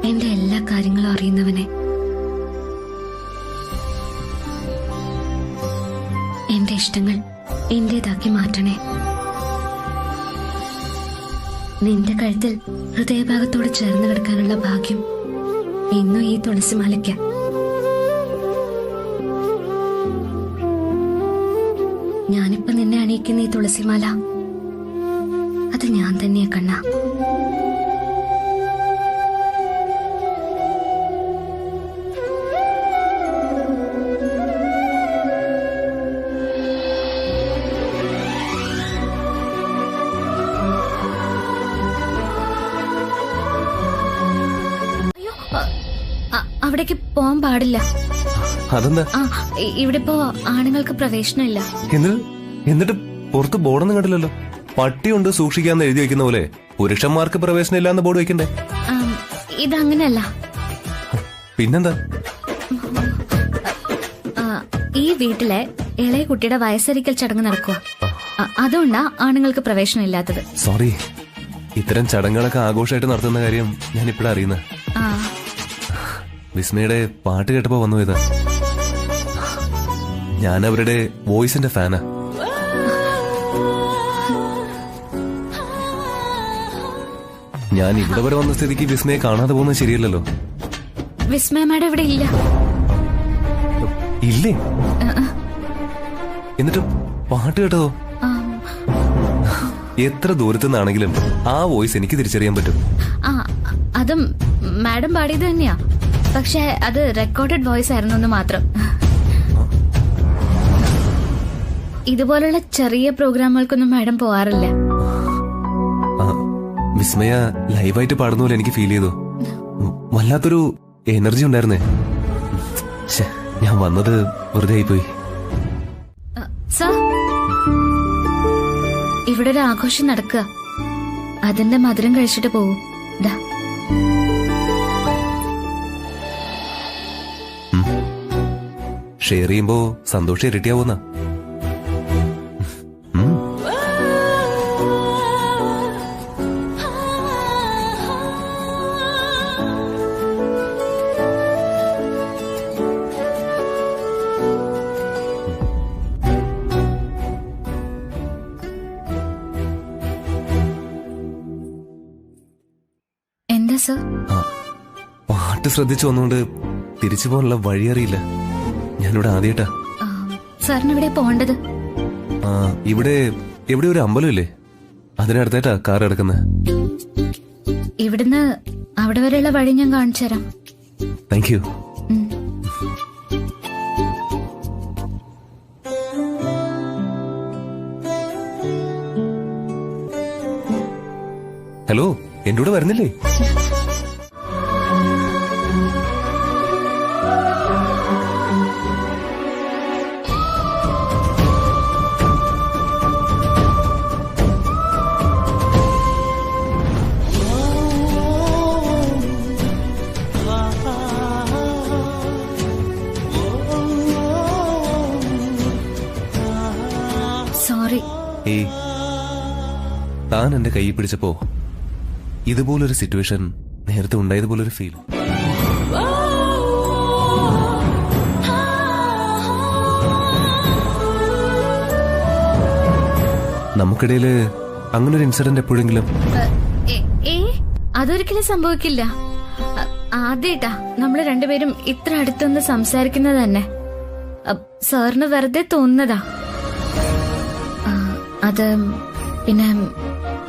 എന്റെ എല്ലാ കാര്യങ്ങളും അറിയുന്നവനെ, എന്റെ ഇഷ്ടങ്ങൾ എന്റേതാക്കി മാറ്റണേ. നിന്റെ കഴുത്തിൽ ഹൃദയഭാഗത്തോട് ചേർന്ന് കിടക്കാനുള്ള ഭാഗ്യം ഇന്നും ഈ തുളസിമാലയ്ക്ക്. ഞാനിപ്പോ നിന്നെ അണിയിക്കുന്ന ഈ തുളസിമാല, അത് ഞാൻ തന്നെയാ കണ്ണാ. അവിടേക്ക് പോവാൻ പാടില്ല. അതെന്താ? ഇവിടെ ഇപ്പോ ആണുങ്ങൾക്ക് പ്രവേശനമില്ല. എന്നിട്ട് പുറത്ത് ബോർഡൊന്നും കണ്ടില്ലല്ലോ. പട്ടിയുണ്ട് സൂക്ഷിക്കാന്ന് എഴുതി വെക്കുന്ന പോലെ പുരുഷന്മാർക്ക് പ്രവേശനം ഇല്ലാന്ന് ബോർഡ് വെക്കണ്ടേ? ഇതങ്ങനെയല്ല. പിന്നെന്താ? ഈ വീട്ടിലെ ഇളയ കുട്ടിയുടെ വയസ്സരിക്കൽ ചടങ്ങ് നടക്കുക. അതുകൊണ്ടാ ആണുങ്ങൾക്ക് പ്രവേശനം ഇല്ലാത്തത്. സോറി, ഇത്തരം ചടങ്ങുകളൊക്കെ ആഘോഷമായിട്ട് നടത്തുന്ന കാര്യം ഞാൻ ഇപ്പഴാ അറിയുന്നത്. വിസ്മയുടെ പാട്ട് കേട്ടപ്പോ വന്നു പോയതാ. ഞാൻ അവരുടെ വോയിസിന്റെ ഫാനാ. ഞാൻ ഇവിടെ വരെ വന്ന സ്ഥിതിക്ക് വിസ്മയെ കാണാതെ പോകുന്നത് ശരിയല്ലല്ലോ. വിസ്മയ മാഡം ഇവിടെ ഇല്ല. ഇല്ലേ? എന്നിട്ട് പാട്ട് കേട്ടതോ? എത്ര ദൂരത്തു നിന്നാണെങ്കിലും ആ വോയിസ് എനിക്ക് തിരിച്ചറിയാൻ പറ്റും. അതും മാഡം പാടിയത് തന്നെയാ. പക്ഷെ അത് റെക്കോർഡഡ് വോയിസ് ആയിരുന്നു എന്ന് മാത്രം. ഇതുപോലുള്ള ചെറിയ പ്രോഗ്രാമുകൾക്കൊന്നും മാഡം പോവാറില്ല. വിസ്മയ ലൈവായിട്ട് പാടുന്ന പോലെ എനിക്ക് ഫീൽ ചെയ്തു. വല്ലാത്തൊരു എനർജി ഉണ്ടായിരുന്നേ. ഞാൻ വന്നത് വെറുതെ ആയിപ്പോയി. സർ, ഇവിടെ ഒരു ആഘോഷം നടക്കുക. അതിന്റെ മധുരം കഴിച്ചിട്ട് പോവൂ. ഷെയർ ചെയ്യുമ്പോ സന്തോഷം ഇരട്ടിയാവുന്ന. എന്താ സർ? പാട്ട് ശ്രദ്ധിച്ചു വന്നുകൊണ്ട് തിരിച്ചു പോകാനുള്ള വഴി അറിയില്ല. ഞാനിവിടെ ആദ്യമായിട്ടാ. സാറിന് ഇവിടെ പോകേണ്ടത്? ഇവിടെ എവിടെ ഒരു അമ്പലമില്ലേ, അതിനടുത്തായിട്ടാ കാർ എടുക്കുന്നത്. ഇവിടുന്ന് അവിടെ വരെയുള്ള വഴി ഞാൻ കാണിച്ചു തരാം. Thank you. ഹലോ, എന്റെ കൂടെ വരുന്നില്ലേ? സോറി. താൻ എന്റെ കൈ പിടിച്ചപ്പോ ഇതുപോലൊരു സിറ്റുവേഷൻ നേരത്തെ ഉണ്ടായതുപോലൊരു ഫീൽ. നമുക്കിടയില് അങ്ങനൊരു ഇൻസിഡന്റ് എപ്പോഴെങ്കിലും? അതൊരിക്കലും സംഭവിക്കില്ല. ആദ്യമായിട്ടാ നമ്മള് രണ്ടുപേരും ഇത്ര അടുത്തൊന്ന് സംസാരിക്കുന്നത് തന്നെ. സാറിന് വെറുതെ തോന്നുന്നതാ. അത് പിന്നെ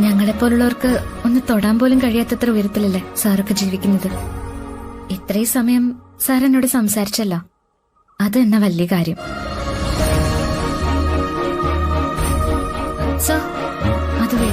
ഞങ്ങളെപ്പോലുള്ളവർക്ക് ഒന്ന് തൊടാൻ പോലും കഴിയാത്തത്ര ഉയരത്തിലല്ലേ സാറൊക്കെ ജീവിക്കുന്നത്. ഇത്രയും സമയം സാർ എന്നോട് സംസാരിച്ചല്ലോ, അത് തന്നെ വലിയ കാര്യം. സാർ അതുവേ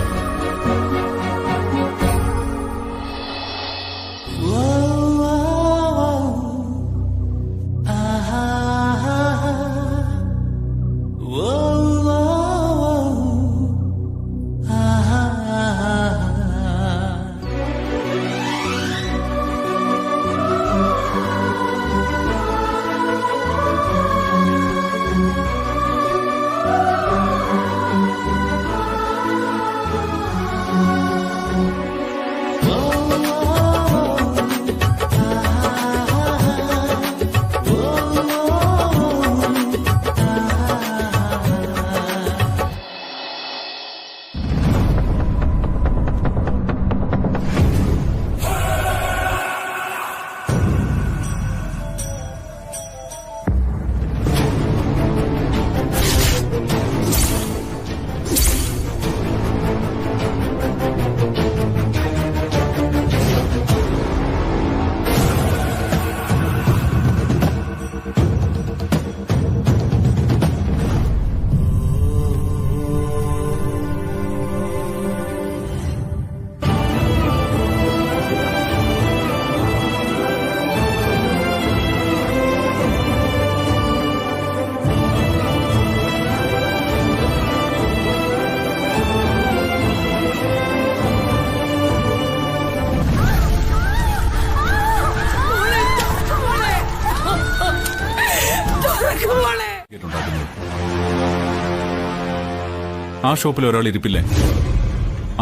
ആ ഷോപ്പിൽ ഒരാൾ ഇരിപ്പില്ലേ,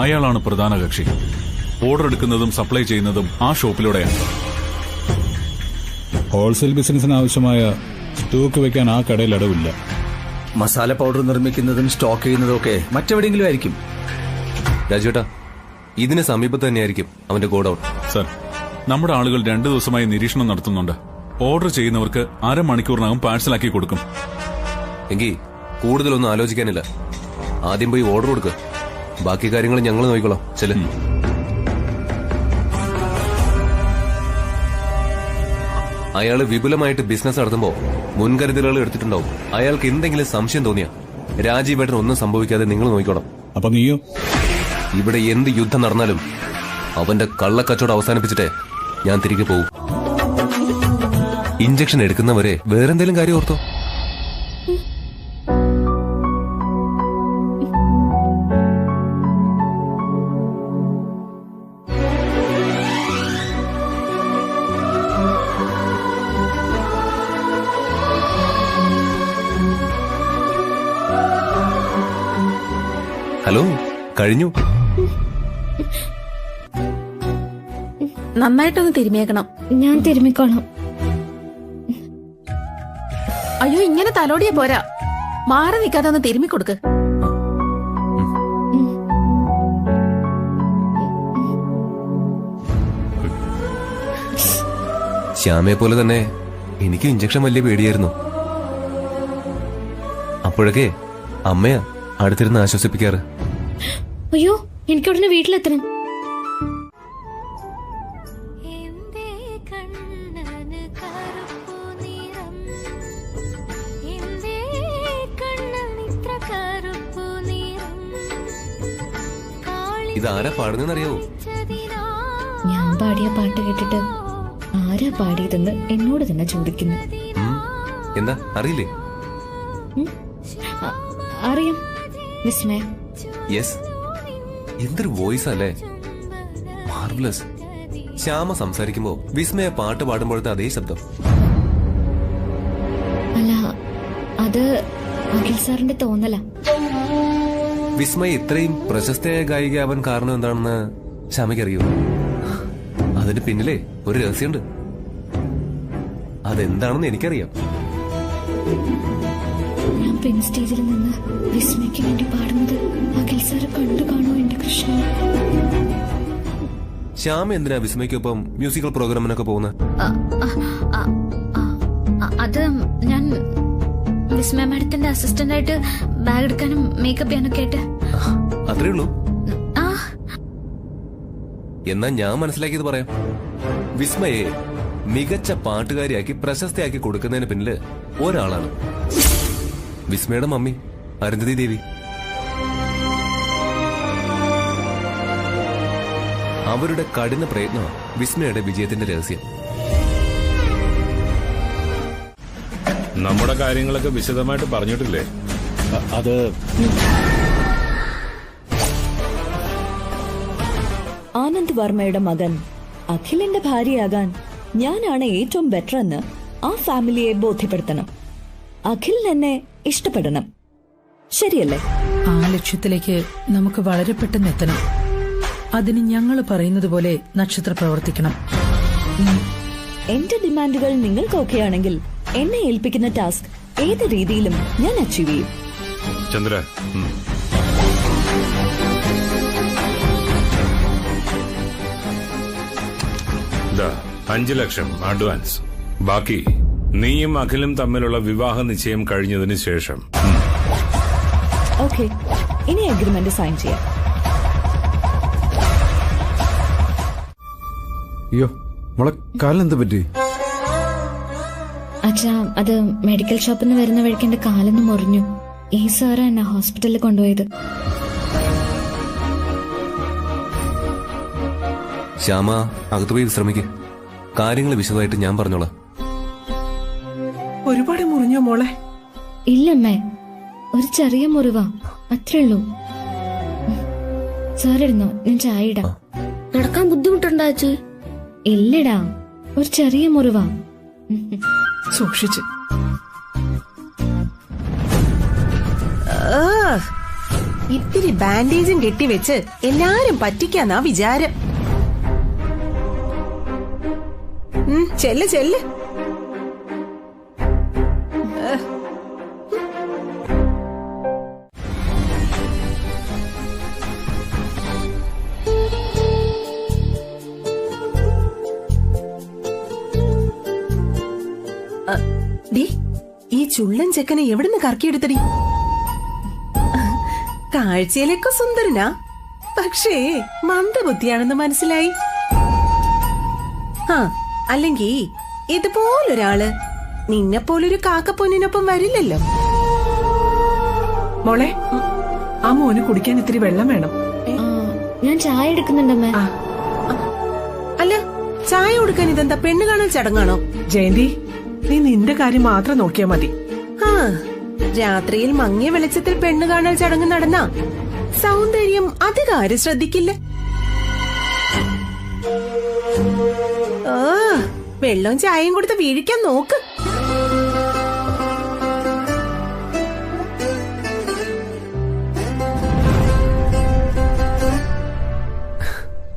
അയാളാണ് പ്രധാന കക്ഷി. ഓർഡർ എടുക്കുന്നതും സപ്ലൈ ചെയ്യുന്നതും ആ ഷോപ്പിലൂടെയാണ്. ഹോൾസെയിൽ ബിസിനസിന് ആവശ്യമായ സ്റ്റോക്ക് വെക്കാൻ ആ കടയിൽ അടവില്ല. മസാല പൗഡർ നിർമ്മിക്കുന്നതും സ്റ്റോക്ക് ചെയ്യുന്നതും ഒക്കെ മറ്റെവിടെയെങ്കിലും ആയിരിക്കും. രാജുവേട്ടാ, ഇതിന് സമീപത്ത് തന്നെയായിരിക്കും അവന്റെ ഗോഡൌൺ. സർ, നമ്മുടെ ആളുകൾ 2 ദിവസമായി നിരീക്ഷണം നടത്തുന്നുണ്ട്. ഓർഡർ ചെയ്യുന്നവർക്ക് അരമണിക്കൂറിനകം പാഴ്സലാക്കി കൊടുക്കും. എങ്കിൽ കൂടുതലൊന്നും ആലോചിക്കാനില്ല. ആദ്യം പോയി ഓർഡർ കൊടുക്കുക. ബാക്കി കാര്യങ്ങൾ ഞങ്ങൾ നോക്കിക്കോളാം. ചെല്. അയാള് വിപുലമായിട്ട് ബിസിനസ് നടത്തുമ്പോ മുൻകരുതലുകൾ എടുത്തിട്ടുണ്ടാവും. അയാൾക്ക് എന്തെങ്കിലും സംശയം തോന്നിയാ രാജീവേട്ടൻ ഒന്നും സംഭവിക്കാതെ നിങ്ങൾ നോക്കിക്കോളാം. അപ്പൊ നീയോ? ഇവിടെ എന്ത് യുദ്ധം നടന്നാലും അവന്റെ കള്ളക്കച്ചവടം അവസാനിപ്പിച്ചിട്ടേ ഞാൻ തിരികെ പോകും. ഇഞ്ചക്ഷൻ എടുക്കുന്നവരെ വേറെന്തെങ്കിലും കാര്യം ഓർത്തോ? ഹലോ, കഴിഞ്ഞു. നന്നായിട്ടൊന്ന് തിരുമിയേക്കണം. ഞാൻ തിരുമിക്കോളാം. അയ്യോ, ഇങ്ങനെ തലോടിയ പോരാ, മാറി നിൽക്കാതെ ഒന്ന് തിരുമ്മി കൊടുക്ക്. ശ്യാമയെ പോലെ തന്നെ എനിക്ക് ഇഞ്ചക്ഷൻ വലിയ പേടിയായിരുന്നു. അപ്പോഴൊക്കെ അമ്മയാ അടുത്തിരുന്ന് ആശ്വസിപ്പിക്കാറ്. അയ്യോ, എനിക്ക് ഉടനെ വീട്ടിലെത്തണം. ഇതാരാ പാടുന്നറിയാവോ? ഞാൻ പാടിയ പാട്ട് കേട്ടിട്ട് ആരാ പാടിയതെന്ന് എന്നോട് തന്നെ ചോദിക്കുന്നു. എന്താ അറിയില്ലേ? അറിയാം, വിസ്മയ. യെസ്, എന്തൊരു വോയിസ് അല്ലേ, മാർവലസ്. ശ്യാമ സംസാരിക്കുമ്പോ വിസ്മയ പാട്ട് പാടുമ്പോഴത്തെ അതേ ശബ്ദം. അല്ല, അത് അഖിൽ സാറിന്റെ തോന്നലാ. വിസ്മയ ഇത്രയും പ്രശസ്തയായ ഗായികയാവാൻ കാരണം എന്താണെന്ന് ശ്യാമയ്ക്കറിയോ? അതിന് പിന്നിലെ ഒരു രഹസ്യമുണ്ട്. അതെന്താണെന്ന് എനിക്കറിയാം. ഞാൻ പെൺ സ്റ്റേജിൽ നിന്ന് വിസ്മയ്ക്ക് വേണ്ടി പാടുന്നത് അഖിൽ സാറ് കണ്ടു കാണോ എന്റെ കൃഷ്ണ? ശ്യാമ എന്തിനാ വിസ്മയ്ക്കൊപ്പം മ്യൂസിക്കൽ പ്രോഗ്രാമിനൊക്കെ പോകുന്നത്? അത് ഞാൻ വിസ്മയ മാഡത്തിന്റെ അസിസ്റ്റന്റ് ആയിട്ട് ബാഗ് എടുക്കാനും മേക്കപ്പ് ചെയ്യാനൊക്കെ ആയിട്ട്. അത്രേ ഉള്ളൂ? എന്നാ ഞാൻ മനസ്സിലാക്കിയത് പറയാം. വിസ്മയെ മികച്ച പാട്ടുകാരിയാക്കി പ്രശസ്തയാക്കി കൊടുക്കുന്നതിന് പിന്നില് ഒരാളാണ് വിസ്മയുടെ മമ്മി അരുന്ധതി ദേവി. അവരുടെ കഠിന പ്രയത്നമാണ് വിസ്മയുടെ വിജയത്തിന്റെ രഹസ്യം. നമ്മുടെ കാര്യങ്ങളൊക്കെ വിശദമായിട്ട് പറഞ്ഞിട്ടില്ലേ? അത് ആനന്ദ് വർമ്മയുടെ മകൻ അഖിലിന്റെ ഭാര്യയാകാൻ ഞാനാണ് ഏറ്റവും ബെറ്റർ എന്ന് ആ ഫാമിലിയെ ബോധ്യപ്പെടുത്തണം. അഖിൽ എന്നെ ഇഷ്ടപ്പെടണം. ശരിയല്ലേ? ആ ലക്ഷ്യത്തിലേക്ക് നമുക്ക് വളരെ പെട്ടെന്ന് എത്തണം. അതിന് ഞങ്ങൾ പറയുന്നത് പോലെ നക്ഷത്ര പ്രവർത്തിക്കണം. എന്റെ ഡിമാൻഡുകൾ നിങ്ങൾക്ക് ഓക്കെ ആണെങ്കിൽ എന്നെ ഏൽപ്പിക്കുന്ന ടാസ്ക് ഏത് രീതിയിലും ഞാൻ അച്ചീവ് ചെയ്യും. ചന്ദ്ര, 5 ലക്ഷം അഡ്വാൻസ്. ബാക്കി നീയും അഖിലും തമ്മിലുള്ള വിവാഹ നിശ്ചയം കഴിഞ്ഞതിന് ശേഷം. ഓക്കെ, ഇനി അഗ്രിമെന്റ് സൈൻ ചെയ്യാം. അയ്യോ മോളെ, കാലിനെന്ത് പറ്റി? അച്ഛാ, അത് മെഡിക്കൽ ഷോപ്പിൽ നിന്ന് വരുന്ന വഴിക്ക് എന്റെ കാലൊന്ന് മുറിഞ്ഞു. ഈ സാറാ എന്നെ ഹോസ്പിറ്റലിൽ കൊണ്ടുപോയത്. ശ്യാമ, അകത്ത് പോയി വിശ്രമിക്ക്. കാര്യങ്ങൾ വിശദമായിട്ട് ഞാൻ പറഞ്ഞോളാം. ഒരുപാട് മുറിഞ്ഞോ മോളെ? ഇല്ലമ്മേ, ഒരു ചെറിയ മുറിവാ, അത്രേ ഉള്ളൂ. സാറിരുന്നോ, ഞാൻ ചായ ഇടാം. നടക്കാൻ ബുദ്ധിമുട്ടുണ്ടാച്ചു? ഇല്ലടാ, ഒരു ചെറിയ മുറിവാ. സൂക്ഷിച്ച്. ഇത്തിരി ബാൻഡേജും കെട്ടിവെച്ച് എല്ലാരും പറ്റിക്കാന്നാ വിചാരം. ചെല്ല് ചെല്ല്. ഈ ചുള്ളൻ ചെക്കനെ എവിടുന്ന് കറക്കിയെടുത്തടി? കാഴ്ചയിലൊക്കെ സുന്ദരനാ, പക്ഷേ മന്ദബുദ്ധിയാണെന്ന് മനസ്സിലായി. അല്ലെങ്കി ഇതുപോലൊരാള് നിന്നെപ്പോലൊരു കാക്കപ്പൊന്നിനൊപ്പം വരില്ലല്ലോ. മോളെ, ആ മോന് കുടിക്കാൻ ഇത്തിരി വെള്ളം വേണം. ഞാൻ ചായ എടുക്കുന്നുണ്ടമ്മേ. അല്ല, ചായ കൊടുക്കാൻ ഇതെന്താ പെണ്ണ് കാണൽ ചടങ്ങാണോ? ജയന്തി, നീ നിന്റെ കാര്യം മാത്രം നോക്കിയാ മതി. രാത്രിയിൽ മങ്ങിയ വെളിച്ചത്തിൽ പെണ്ണ് കാണൽ ചടങ്ങ് നടന്ന സൗന്ദര്യം അധികാരം ശ്രദ്ധിക്കില്ല. വെള്ളവും ചായയും കൊടുത്ത് വീഴിക്കാൻ നോക്ക്.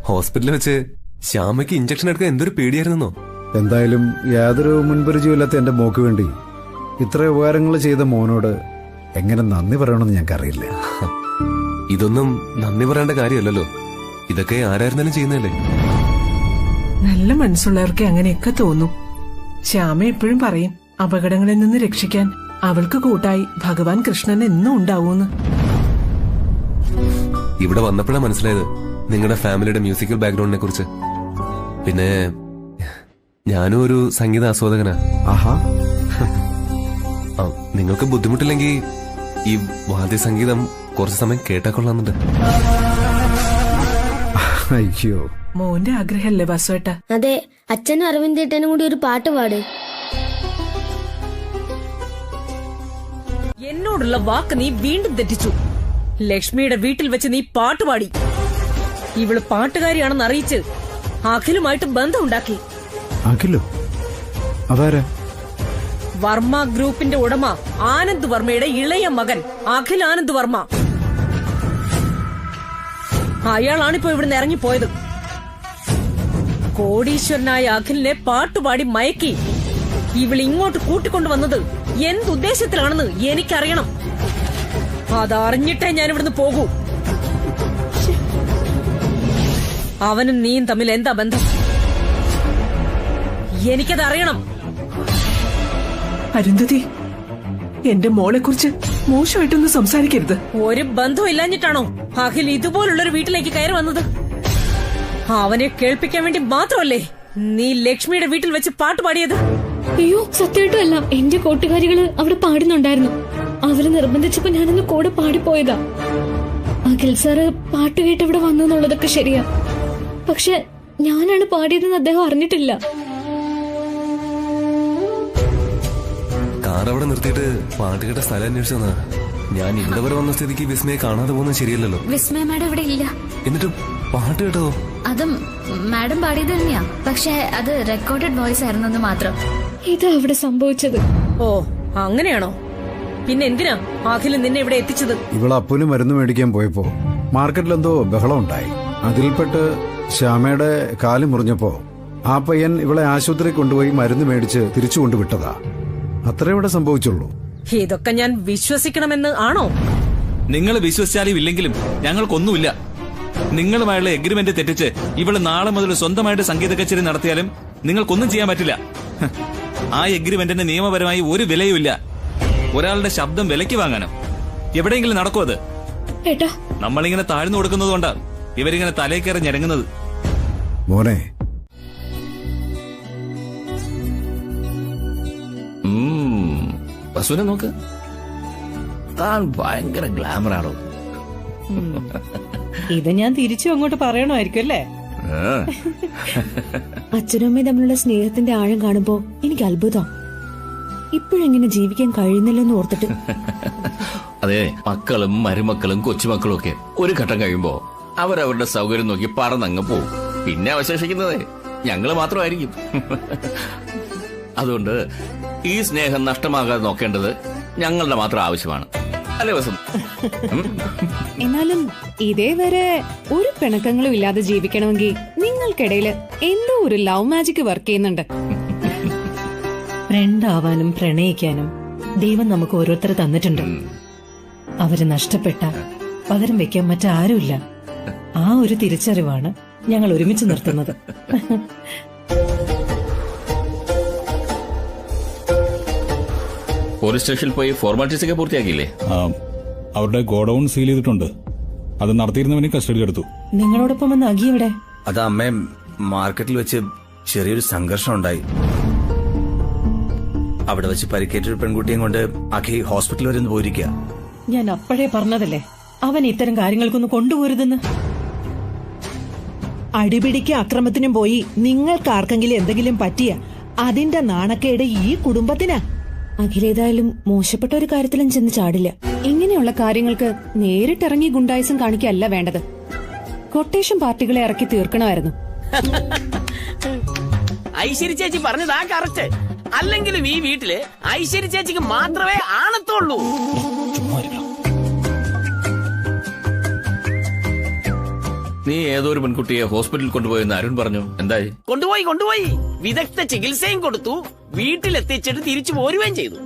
ഹോസ്പിറ്റലിൽ വെച്ച് ശ്യാമയ്ക്ക് ഇഞ്ചക്ഷൻ എടുക്കാൻ എന്തൊരു പേടിയായിരുന്നോ. എന്തായാലും യാതൊരു മുൻപരിചയമില്ലാത്ത എന്റെ മോക്ക് വേണ്ടി ഇത്ര ഉപകാരങ്ങൾ ചെയ്ത മോനോട് എങ്ങനെ നന്ദി പറയണമെന്ന് ഞങ്ങൾക്കറിയില്ല. ഇതൊന്നും നന്ദി പറയേണ്ട കാര്യമല്ലല്ലോ, ഇതൊക്കെ ആരായിരുന്നാലും ചെയ്യുന്നതല്ലേ. നല്ല മനസ്സുള്ളവർക്ക് അങ്ങനെയൊക്കെ തോന്നും. ശ്യാമ എപ്പോഴും പറയും, അപകടങ്ങളിൽ നിന്ന് രക്ഷിക്കാൻ അവൾക്ക് കൂട്ടായി ഭഗവാൻ കൃഷ്ണൻ എന്നും ഉണ്ടാവൂന്ന്. ഇവിടെ വന്നപ്പോഴാണ് മനസ്സിലായത് നിങ്ങളുടെ ഫാമിലിയുടെ മ്യൂസിക്കൽ ബാക്ക്ഗ്രൗണ്ടിനെ കുറിച്ച്. പിന്നെ ഞാനും ഒരു സംഗീത ആസ്വാദകനാ. ആഹാ, നിങ്ങൾക്ക് ബുദ്ധിമുട്ടില്ലെങ്കിൽ ഈ വാദ്യസംഗീതം കുറച്ച് സമയം കേട്ടാക്കൊള്ളാന്നുണ്ട്. അയ്യോ, മോന്റെ ആഗ്രഹമല്ലേ വാസുവേട്ട? അതെ, അച്ഛനും അരവിന്ദേട്ടനും കൂടി ഒരു പാട്ട് പാട്. എന്നോടുള്ള വാക്ക് നീ വീണ്ടും തെറ്റിച്ചു. ലക്ഷ്മിയുടെ വീട്ടിൽ വെച്ച് നീ പാട്ടുപാടി. ഇവള് പാട്ടുകാരിയാണെന്ന് അറിയിച്ച് അഖിലുമായിട്ട് ബന്ധമുണ്ടാക്കി. അഖിലോ? അതാരാ? വർമ്മ ഗ്രൂപ്പിന്റെ ഉടമ ആനന്ദ് വർമ്മയുടെ ഇളയ മകൻ അഖിൽ ആനന്ദ് വർമ്മ. അയാളാണിപ്പോ ഇവിടുന്ന് ഇറങ്ങിപ്പോയത്. കോടീശ്വരനായ അഖിലിനെ പാട്ടുപാടി മയക്കി ഇവളിങ്ങോട്ട് കൂട്ടിക്കൊണ്ടുവന്നത് എന്തുദ്ദേശത്തിലാണെന്ന് എനിക്കറിയണം. അതറിഞ്ഞിട്ടേ ഞാൻ ഇവിടുന്ന് പോകൂ. അവനും നീയും തമ്മിൽ എന്താ ബന്ധം? എനിക്കതറിയണം. അരുന്ധതി, എന്റെ മോളെ കുറിച്ച് മോശമായിട്ടൊന്നും സംസാരിക്കരുത്. ഒരു ബന്ധവും ഇല്ലാഞ്ഞിട്ടാണോ അഖിൽ ഇതുപോലുള്ളൊരു വീട്ടിലേക്ക് കയറി വന്നത്? അവനെ കേൾപ്പിക്കാൻ വേണ്ടി മാത്രമല്ലേ നീ ലക്ഷ്മിയുടെ വീട്ടിൽ വെച്ച് പാട്ട് പാടിയത്? അയ്യോ, സത്യമായിട്ടല്ല. എന്റെ കൂട്ടുകാരികള് അവിടെ പാടുന്നുണ്ടായിരുന്നു. അവര് നിർബന്ധിച്ചപ്പോ ഞാനൊന്ന് കൂടെ പാടിപ്പോയതാ. അഖിൽ സാറ് പാട്ട് കേട്ട് ഇവിടെ വന്നു എന്നുള്ളതൊക്കെ ശരിയാ. പക്ഷെ ഞാനാണ് പാടിയതെന്ന് അദ്ദേഹം അറിഞ്ഞിട്ടില്ല. കാർ അവിടെ നിർത്തിയിട്ട് പാട്ട് കേട്ട സ്ഥലം അന്വേഷിച്ചെന്നാ. ഞാൻ ഇവിടെ വരെ വന്ന സ്ഥിതിക്ക് വിസ്മയെ കാണാതെ പോകുന്നത് ശരിയല്ലല്ലോ. വിസ്മയ മാഡം ഇവിടെ ഇല്ല. എന്നിട്ട് പാട്ട് കേട്ടോ? അതും മാഡം പാടിയത് തന്നെയാ. പക്ഷെ അത് റെക്കോർഡഡ് വോയിസ് ആയിരുന്നെന്ന് മാത്രം. ഇതാ അവിടെ സംഭവിച്ചത്. ഓ, അങ്ങനെയാണോ? പിന്നെ എന്തിനാ അഖിൽ നിന്നെ ഇവിടെ എത്തിച്ചത്? ഇവള് അപ്പുന് മരുന്ന് മേടിക്കാൻ പോയപ്പോ മാർക്കറ്റിലെന്തോ ബഹളം ഉണ്ടായി. അതിൽപ്പെട്ട് ശ്യാമയുടെ കാല് മുറിഞ്ഞപ്പോ ആ പയ്യൻ ഇവളെ ആശുപത്രി കൊണ്ടുപോയി മരുന്ന് മേടിച്ച് തിരിച്ചു കൊണ്ടുവിട്ടതാ. അത്രേ ഇവിടെ സംഭവിച്ചുള്ളൂ. ഇതൊക്കെ ഞാൻ വിശ്വസിക്കണമെന്ന് ആണോ? നിങ്ങൾ വിശ്വസിച്ചാലും ഇല്ലെങ്കിലും ഞങ്ങൾക്കൊന്നുമില്ല. നിങ്ങളുമായുള്ള എഗ്രിമെന്റ് തെറ്റിച്ച് ഇവള് നാളെ മുതൽ സ്വന്തമായിട്ട് സംഗീത കച്ചേരി നടത്തിയാലും നിങ്ങൾക്കൊന്നും ചെയ്യാൻ പറ്റില്ല. ആ എഗ്രിമെന്റിന് നിയമപരമായി ഒരു വിലയുമില്ല. ഒരാളുടെ ശബ്ദം വിലയ്ക്ക് വാങ്ങാനോ എവിടെയെങ്കിലും നടക്കും അത്? നമ്മളിങ്ങനെ താഴ്ന്നു കൊടുക്കുന്നതുകൊണ്ടാ ഇവരിങ്ങനെ തലേ കയറി ഞെരങ്ങുന്നത്. മോനെ, വസുനെ നോക്ക്, താൻ ഭയങ്കര ഗ്ലാമറാണോ? ഇത് ഞാൻ തിരിച്ചു അങ്ങോട്ട് പറയണമായിരിക്കും അല്ലേ? അച്ഛനും അമ്മയും തമ്മിലുള്ള സ്നേഹത്തിന്റെ ആഴം കാണുമ്പോ എനിക്ക് അത്ഭുതം. ഇപ്പോഴെങ്ങനെ ജീവിക്കാൻ കഴിയുന്നില്ലെന്ന് ഓർത്തിട്ട്. അതെ, മക്കളും മരുമക്കളും കൊച്ചുമക്കളും ഒക്കെ ഒരു ഘട്ടം കഴിയുമ്പോ അവരവരുടെ സൗകര്യം നോക്കി പറന്നങ്ങ് പോവും. പിന്നെ അവശേഷിക്കുന്നത് ഞങ്ങള് മാത്രമായിരിക്കും. അതുകൊണ്ട് ഈ സ്നേഹം നഷ്ടമാകാതെ നോക്കേണ്ടത് ഞങ്ങളുടെ മാത്രം ആവശ്യമാണ്. അല്ലേ വസം? എന്നാലും ഇതേവരെ ഒരു പിണക്കങ്ങളും ഇല്ലാതെ ജീവിക്കണമെങ്കിൽ നിങ്ങൾക്കിടയില് എന്തോ ഒരു ലവ് മാജിക് വർക്ക് ചെയ്യുന്നുണ്ട്. ഫ്രണ്ടാവാനും പ്രണയിക്കാനും ദൈവം നമുക്ക് ഓരോരുത്തരെ തന്നിട്ടുണ്ട്. അവര് നഷ്ടപ്പെട്ട പകരം വെക്കാൻ മറ്റാരുമില്ല. ആ ഒരു തിരിച്ചറിവാണ് ഞങ്ങൾ ഒരുമിച്ച് നിർത്തുന്നത്. പോലീസ് സ്റ്റേഷനിൽ പോയി ഫോർമാലിറ്റീസ് ഒക്കെ പൂർത്തിയാക്കിയില്ലേ? അവരുടെ ഗോഡൌൺ സീൽ ചെയ്തിട്ടുണ്ട്. അത് നടത്തിയിരുന്നവനെ കസ്റ്റഡി എടുത്തു. നിങ്ങളോടൊപ്പം വന്ന് അഗി ഇവിടെ? അത് അമ്മേ, മാർക്കറ്റിൽ വെച്ച് ചെറിയൊരു സംഘർഷം ഉണ്ടായി. അവിടെ വെച്ച് പരിക്കേറ്റൊരു പെൺകുട്ടിയും കൊണ്ട് അഖി ഹോസ്പിറ്റൽ വരെ ഒന്ന് പോയിരിക്കുക. ഞാൻ അപ്പോഴേ പറഞ്ഞതല്ലേ അവൻ ഇത്തരം കാര്യങ്ങൾക്കൊന്നും കൊണ്ടുപോരുതെന്ന്. അടിപിടിക്ക് അക്രമത്തിനും പോയി നിങ്ങൾക്ക് ആർക്കെങ്കിലും എന്തെങ്കിലും പറ്റിയ അതിന്റെ നാണക്കേട് ഈ കുടുംബത്തിനാ. അഖിലേതായാലും മോശപ്പെട്ട ഒരു കാര്യത്തിലും ചെന്ന് ചാടില്ല. ഇങ്ങനെയുള്ള കാര്യങ്ങൾക്ക് നേരിട്ടിറങ്ങി ഗുണ്ടായിസം കാണിക്കല്ല വേണ്ടത്. കൊട്ടേഷൻ പാർട്ടികളെ ഇറക്കി തീർക്കണമായിരുന്നു. ഐശ്വര്യ ചേച്ചി പറഞ്ഞതാ കറക്റ്റ്. അല്ലെങ്കിലും ഈ വീട്ടില് ഐശ്വര്യ ചേച്ചിക്ക് മാത്രമേ ആണത്തുള്ളൂ. നീ ഏതോ ഒരു പെൺകുട്ടിയെ ഹോസ്പിറ്റലിൽ കൊണ്ടുപോയെന്ന് അരുൺ പറഞ്ഞു. എന്തായി? കൊണ്ടുപോയി വിദഗ്ധ ചികിത്സയും കൊടുത്തു. വീട്ടിലെത്തിച്ചിട്ട് തിരിച്ചു പോരുകയും ചെയ്തു.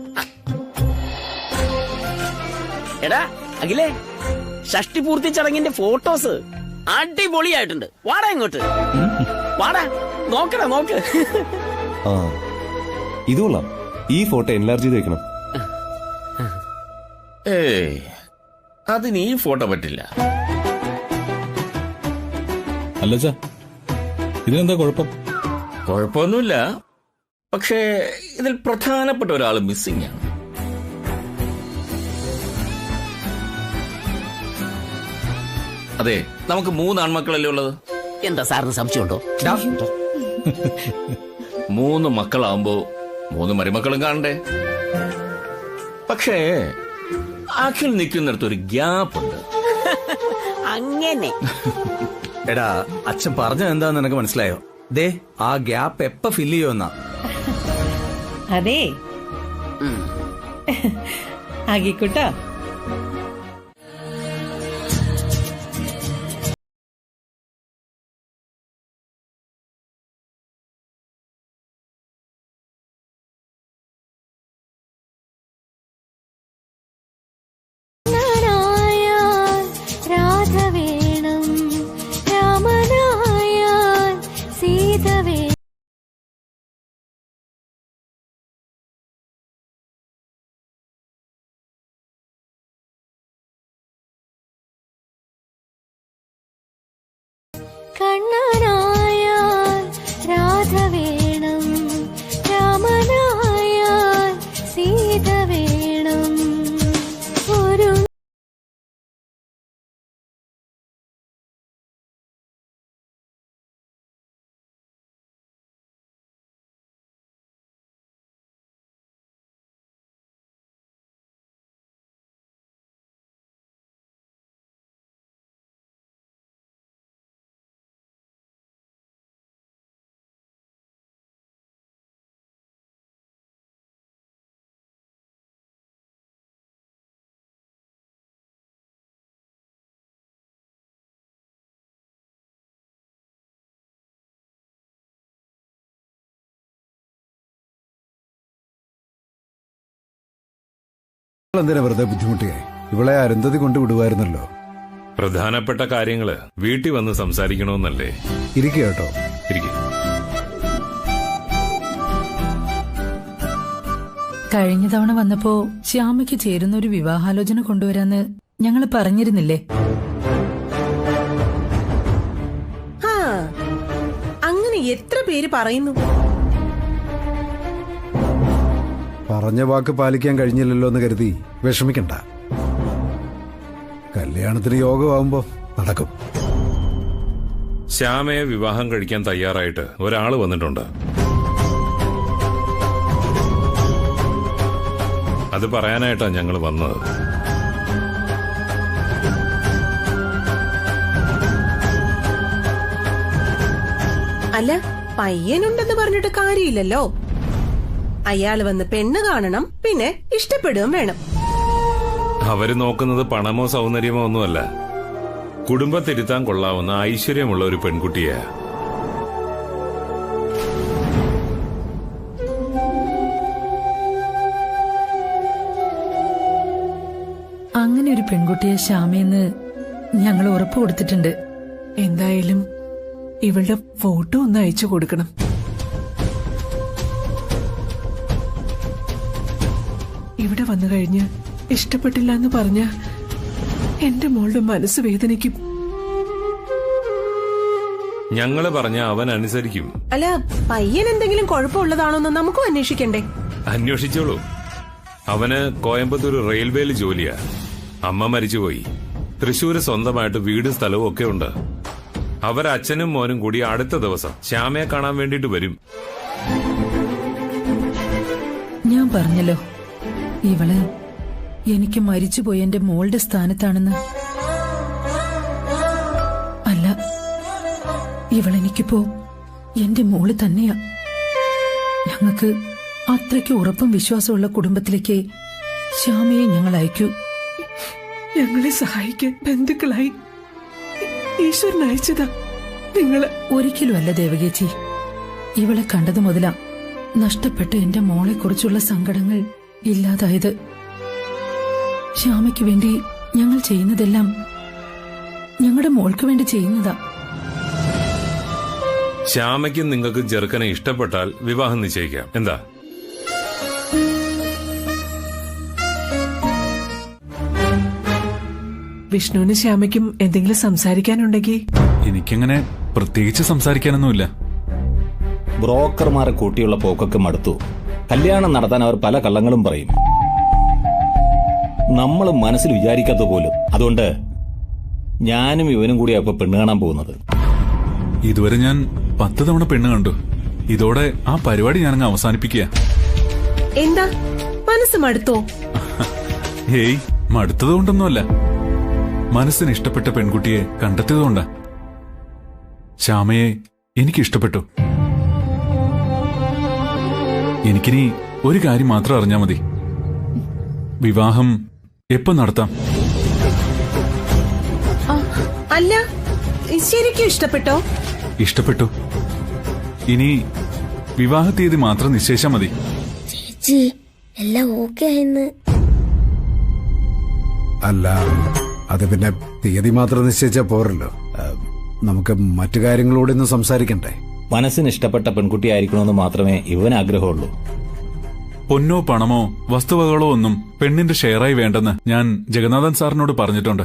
എടാ അഖിലേ, ഷഷ്ടി പൂർത്തി ചടങ്ങിന്റെ ഫോട്ടോസ് അടിപൊളിയായിട്ടുണ്ട്. വാടാ ഇങ്ങോട്ട്, വാടാ, നോക്കടാ നോക്ക്. ഇത് കൊള്ളാം. ഈ ഫോട്ടോ എൻലാർജ് ചെയ്ത് വെക്കണം. അതിന് ഈ ഫോട്ടോ പറ്റില്ല. അല്ലച്ചാ, ഇതിനെന്താ കുഴപ്പം? കുഴപ്പമൊന്നുമില്ല. പക്ഷേ ഇതിൽ പ്രധാനപ്പെട്ട ഒരാൾ മിസ്സിംഗ് ആണ്. അതെ, നമുക്ക് 3 ആൺമക്കളല്ലേ ഉള്ളത്. എന്താ സാറിന് സംശയമുണ്ടോ? 3 മക്കളാവുമ്പോ 3 മരുമക്കളും കാണണ്ടേ? പക്ഷേ അഖിൽ നിൽക്കുന്നിടത്ത് ഒരു ഗ്യാപ്പ് ഉണ്ട്. അങ്ങനെ എടാ, അച്ഛൻ പറഞ്ഞത് എന്താന്ന് നിനക്ക് മനസ്സിലായോ? ദേ, ആ ഗ്യാപ്പ് എപ്പ ഫില്ല് ചെയ്യുമെന്നാ. അതെ അഗിക്കുട്ടാ, കണ്ണനായാൽ രാധ വേണം, രാമനായാൽ സീത വേണം. ഒരു എന്തിനാ വെറുതെ ബുദ്ധിമുട്ടിയായി? ഇവളെ അരുന്ധതി കൊണ്ട് വിടുവായിരുന്നല്ലോ. പ്രധാനപ്പെട്ട കാര്യങ്ങള് വീട്ടിൽ വന്ന് സംസാരിക്കണമെന്നല്ലേ? ഇരിക്കുക കേട്ടോ. ഇരിക്കും. കഴിഞ്ഞ തവണ വന്നപ്പോ ശ്യാമയ്ക്ക് ചേരുന്ന ഒരു വിവാഹാലോചന കൊണ്ടുവരാന്ന് ഞങ്ങൾ പറഞ്ഞിരുന്നില്ലേ? അങ്ങനെ എത്ര പേര് പറയുന്നു. പറഞ്ഞ വാക്ക് പാലിക്കാൻ കഴിഞ്ഞില്ലല്ലോ എന്ന് കരുതി വിഷമിക്കണ്ട. കല്യാണത്തിന് യോഗമാവുമ്പോ നടക്കും. ശ്യാമയെ വിവാഹം കഴിക്കാൻ തയ്യാറായിട്ട് ഒരാള് വന്നിട്ടുണ്ട്. അത് പറയാനായിട്ടാ ഞങ്ങൾ വന്നത്. അല്ല, പയ്യനുണ്ടെന്ന് പറഞ്ഞിട്ട് കാര്യമില്ലല്ലോ. അയാള് വന്ന് പെണ്ണ് കാണണം, പിന്നെ ഇഷ്ടപ്പെടുകയും വേണം. അവര് നോക്കുന്നത് പണമോ സൗന്ദര്യമോ ഒന്നുമല്ല, കുടുംബത്തിരുത്താൻ കൊള്ളാവുന്ന ഐശ്വര്യമുള്ള ഒരു പെൺകുട്ടിയെ. അങ്ങനെ ഒരു പെൺകുട്ടിയെ ശ്യാമയെന്ന് ഞങ്ങൾ ഉറപ്പ് കൊടുത്തിട്ടുണ്ട്. എന്തായാലും ഇവളുടെ ഫോട്ടോ ഒന്ന് അയച്ചു കൊടുക്കണം. ഇവിടെ വന്നു കഴിഞ്ഞ് ഇഷ്ടപ്പെട്ടില്ല എന്ന് പറഞ്ഞ എന്റെ മോളുടെ മനസ്സ് വേദനിക്കും. ഞങ്ങള് പറഞ്ഞ അവൻ അനുസരിക്കും. അല്ല, പയ്യൻ എന്തെങ്കിലും കുഴപ്പമുള്ളതാണോന്ന് നമുക്കും അന്വേഷിക്കണ്ടേ? അന്വേഷിച്ചോളൂ. അവന് കോയമ്പത്തൂർ റെയിൽവേയിൽ ജോലിയാ. അമ്മ മരിച്ചുപോയി. തൃശ്ശൂര് സ്വന്തമായിട്ട് വീടും സ്ഥലവും ഒക്കെ ഉണ്ട്. അവരച്ഛനും മോനും കൂടി അടുത്ത ദിവസം ശ്യാമയെ കാണാൻ വേണ്ടിട്ട് വരും. ഞാൻ പറഞ്ഞല്ലോ, ഇവള് എനിക്ക് മരിച്ചുപോയി എന്റെ മോളുടെ സ്ഥാനത്താണെന്ന്. അല്ല, ഇവളെനിക്കിപ്പോ എന്റെ മോള് തന്നെയാ. ഞങ്ങൾക്ക് അത്രയ്ക്ക് ഉറപ്പും വിശ്വാസമുള്ള കുടുംബത്തിലേക്ക് ശ്യാമയെ ഞങ്ങൾ അയക്കൂ. ഞങ്ങളെ സഹായിക്കാൻ ബന്ധുക്കളായി ഈശ്വരൻ അയച്ചതാ നിങ്ങള്. ഒരിക്കലും അല്ല ദേവകേച്ചി. ഇവളെ കണ്ടതു മുതലാ നഷ്ടപ്പെട്ട എന്റെ മോളെ കുറിച്ചുള്ള സങ്കടങ്ങൾ ഇല്ലാതായത്. ശ്യാമയ്ക്ക് വേണ്ടി ഞങ്ങൾ ചെയ്യുന്നതെല്ലാം ഞങ്ങളുടെ മോൾക്ക് വേണ്ടി ചെയ്യുന്നതാ. ശ്യാമയ്ക്കും നിങ്ങൾക്ക് ചെറുക്കനെ ഇഷ്ടപ്പെട്ടാൽ വിവാഹം നിശ്ചയിക്കാം. എന്താ? വിഷ്ണുവിന് ശ്യാമയ്ക്കും എന്തെങ്കിലും സംസാരിക്കാനുണ്ടെങ്കിൽ? എനിക്കങ്ങനെ പ്രത്യേകിച്ച് സംസാരിക്കാനൊന്നുമില്ല. ബ്രോക്കർമാരെ കൂട്ടിയുള്ള പോക്കൊക്കെ മടുത്തു. കല്യാണം നടത്താൻ അവർ പല കള്ളങ്ങളും പറയും, നമ്മൾ മനസ്സിൽ വിചാരിക്കാത്ത പോലും. അതുകൊണ്ട് ഞാനും ഇവനും കൂടിയാ ഇപ്പൊ പെണ്ണ് കാണാൻ പോകുന്നത്. ഇതുവരെ ഞാൻ 10 തവണ പെണ്ണ് കണ്ടു. ഇതോടെ ആ പരിപാടി ഞാനങ്ങ് അവസാനിപ്പിക്കുക. എന്താ, മനസ്സ് മടുത്തോ? ഹേയ്, മടുത്തതുകൊണ്ടൊന്നുമല്ല. മനസ്സിന് ഇഷ്ടപ്പെട്ട പെൺകുട്ടിയെ കണ്ടെത്തിയതുകൊണ്ടാ. ശ്യാമയെ എനിക്കിഷ്ടപ്പെട്ടു. എനിക്കിനി ഒരു കാര്യം മാത്രം അറിഞ്ഞാ മതി. വിവാഹം എപ്പോ നടത്താം? അല്ല, ശരിക്കും ഇഷ്ടപ്പെട്ടോ? ഇഷ്ടപ്പെട്ടു. ഇനി വിവാഹ തീയതി മാത്രം നിശ്ചയിച്ചാ മതി. ചേച്ചി, എല്ലാം ഓക്കെ ആയെന്ന്. അല്ല, അത് പിന്നെ തീയതി മാത്രം നിശ്ചയിച്ചാ പോരല്ലോ. നമുക്ക് മറ്റു കാര്യങ്ങളോട് ഇന്ന് സംസാരിക്കണ്ടേ? മനസ്സിന് ഇഷ്ടപ്പെട്ട പെൺകുട്ടിയായിരിക്കണമെന്ന് മാത്രമേ ഇവന് ആഗ്രഹമുള്ളൂ. പൊന്നോ പണമോ വസ്തുവകളോ ഒന്നും പെണ്ണിന്റെ ഷെയറായി വേണ്ടെന്ന് ഞാൻ ജഗന്നാഥൻ സാറിനോട് പറഞ്ഞിട്ടുണ്ട്.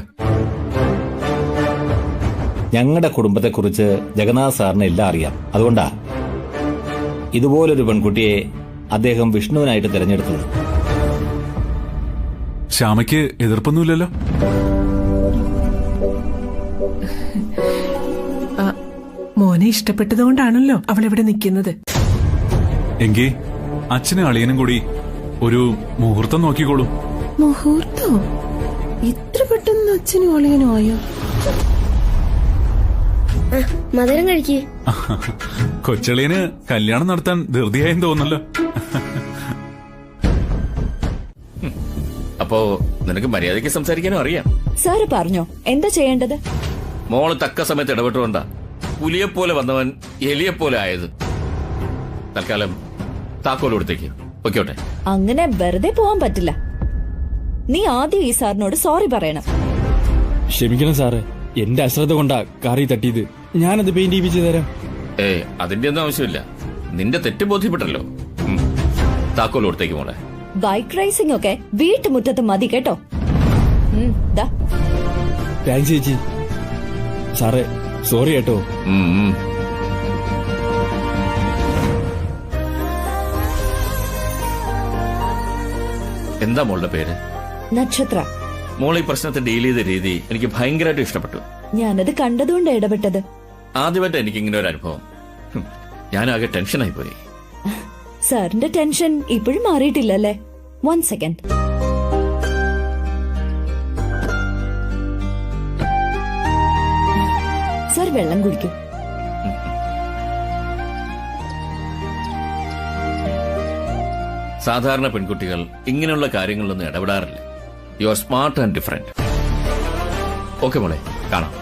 ഞങ്ങളുടെ കുടുംബത്തെക്കുറിച്ച് ജഗന്നാഥ് സാറിന് എല്ലാം അറിയാം. അതുകൊണ്ടാ ഇതുപോലൊരു പെൺകുട്ടിയെ അദ്ദേഹം വിഷ്ണുവിനായിട്ട് തിരഞ്ഞെടുത്തത്. ശ്യാമയ്ക്ക് എതിർപ്പൊന്നുമില്ലല്ലോ? മോനെ ഇഷ്ടപ്പെട്ടതുകൊണ്ടാണല്ലോ അവൾ ഇവിടെ നിൽക്കുന്നത്. എങ്കിൽ അച്ഛനും അളിയനും കൂടി ഒരു മുഹൂർത്തം നോക്കിക്കോളൂ. മുഹൂർത്തോ? ഇത്ര പെട്ടെന്ന് അച്ഛനും അളിയനും ആയോ? മധുരം കഴിക്കേ. കൊച്ചളിയന് കല്യാണം നടത്താൻ ധൃതിയായെന്ന് തോന്നല്ലോ. അപ്പോ നിനക്ക് മര്യാദയ്ക്ക് സംസാരിക്കാനും അറിയാം. സാറ് പറഞ്ഞോ എന്താ ചെയ്യേണ്ടത്? മോള് തക്ക സമയത്ത് ഇടപെട്ടുകൊണ്ടാ പുലിയെപ്പോലെ വന്നവൻ എലിയെപ്പോലെ ആയത്. തൽക്കാലം താക്കോൽ കൊടുത്തേക്ക് പൊയ്ക്കോട്ടെ. അങ്ങനെ വെറുതെ പോവാൻ പറ്റില്ല. നീ ആദ്യം ഈ സാറിനോട് സോറി പറയണം. ക്ഷമിക്കണം സാറ്, എന്റെ അശ്രദ്ധ കൊണ്ടാ കാറി തട്ടിയത്. ഞാനത് പെയിന്റ് ചെയ്യിപ്പിച്ചു തരാം. അതിന്റെ ഒന്നും ആവശ്യമില്ല. നിന്റെ തെറ്റ് ബോധ്യപ്പെട്ടല്ലോ. താക്കോൽ കൊടുത്തേക്ക് മോളെ. ബൈക്ക് റേസിംഗ് ഒക്കെ വീട്ടുമുറ്റത്ത് മതി കേട്ടോ. താങ്ക്സ് ചേച്ചി. സാറേ സോറി കേട്ടോ. എന്താ മോളുടെ പേര്? നക്ഷത്ര. മോൾ ഈ പ്രശ്നത്തെ ഡീൽ ചെയ്ത രീതി എനിക്ക് ഭയങ്കരമായിട്ട് ഇഷ്ടപ്പെട്ടു. ഞാനത് കണ്ടതുകൊണ്ട് ഇടപെട്ടത്. ആദ്യമായിട്ട് എനിക്ക് ഇങ്ങനെ ഒരു അനുഭവം. ഞാനാകെ ടെൻഷനായി പോയി. സാറിന്റെ ടെൻഷൻ ഇപ്പോഴും മാറിയിട്ടില്ലല്ലേ? 1 സെക്കൻഡ്. സാർ വെള്ളം കുടിക്കും. സാധാരണ പെൺകുട്ടികൾ ഇങ്ങനെയുള്ള കാര്യങ്ങളിലൊന്നും ഇടപെടാറില്ല. You are smart and different. Okay മോളെ, കാണാം.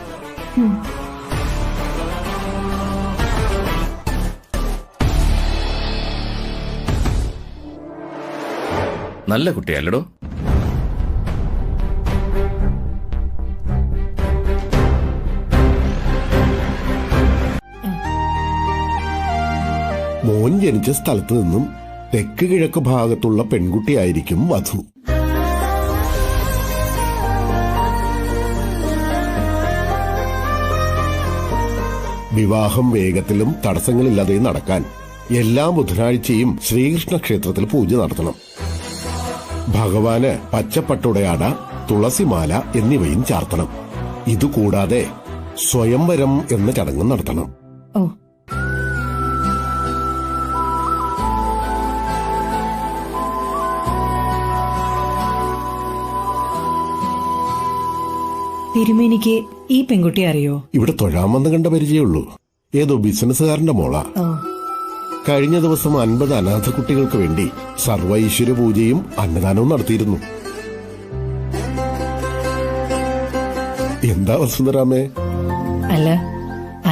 നല്ല കുട്ടിയല്ലടോ. മോൻ ജനിച്ച സ്ഥലത്ത് നിന്നും തെക്ക് കിഴക്ക് ഭാഗത്തുള്ള പെൺകുട്ടിയായിരിക്കും വധു. വിവാഹം വേഗത്തിലും തടസ്സങ്ങളില്ലാതെ നടക്കാൻ എല്ലാ ബുധനാഴ്ചയും ശ്രീകൃഷ്ണ ക്ഷേത്രത്തിൽ പൂജ നടത്തണം. ഭഗവാന് പച്ചപ്പട്ടുടയാട, തുളസിമാല എന്നിവയും ചാർത്തണം. ഇതുകൂടാതെ സ്വയംവരം എന്ന ചടങ്ങ് നടത്തണം. തിരുമേനിക്ക് ഈ പെൺകുട്ടി അറിയോ? ഇവിടെ തൊഴാൻ വന്ന് കണ്ട പരിചയമുള്ളൂ. ഏതോ ബിസിനസ്സുകാരന്റെ മോളാ. കഴിഞ്ഞ ദിവസം 50 അനാഥ കുട്ടികൾക്ക് വേണ്ടി സർവൈശ്വര്യ പൂജയും അന്നദാനവും നടത്തിയിരുന്നു. എന്താ വസുന്ധരാമേ? അല്ല,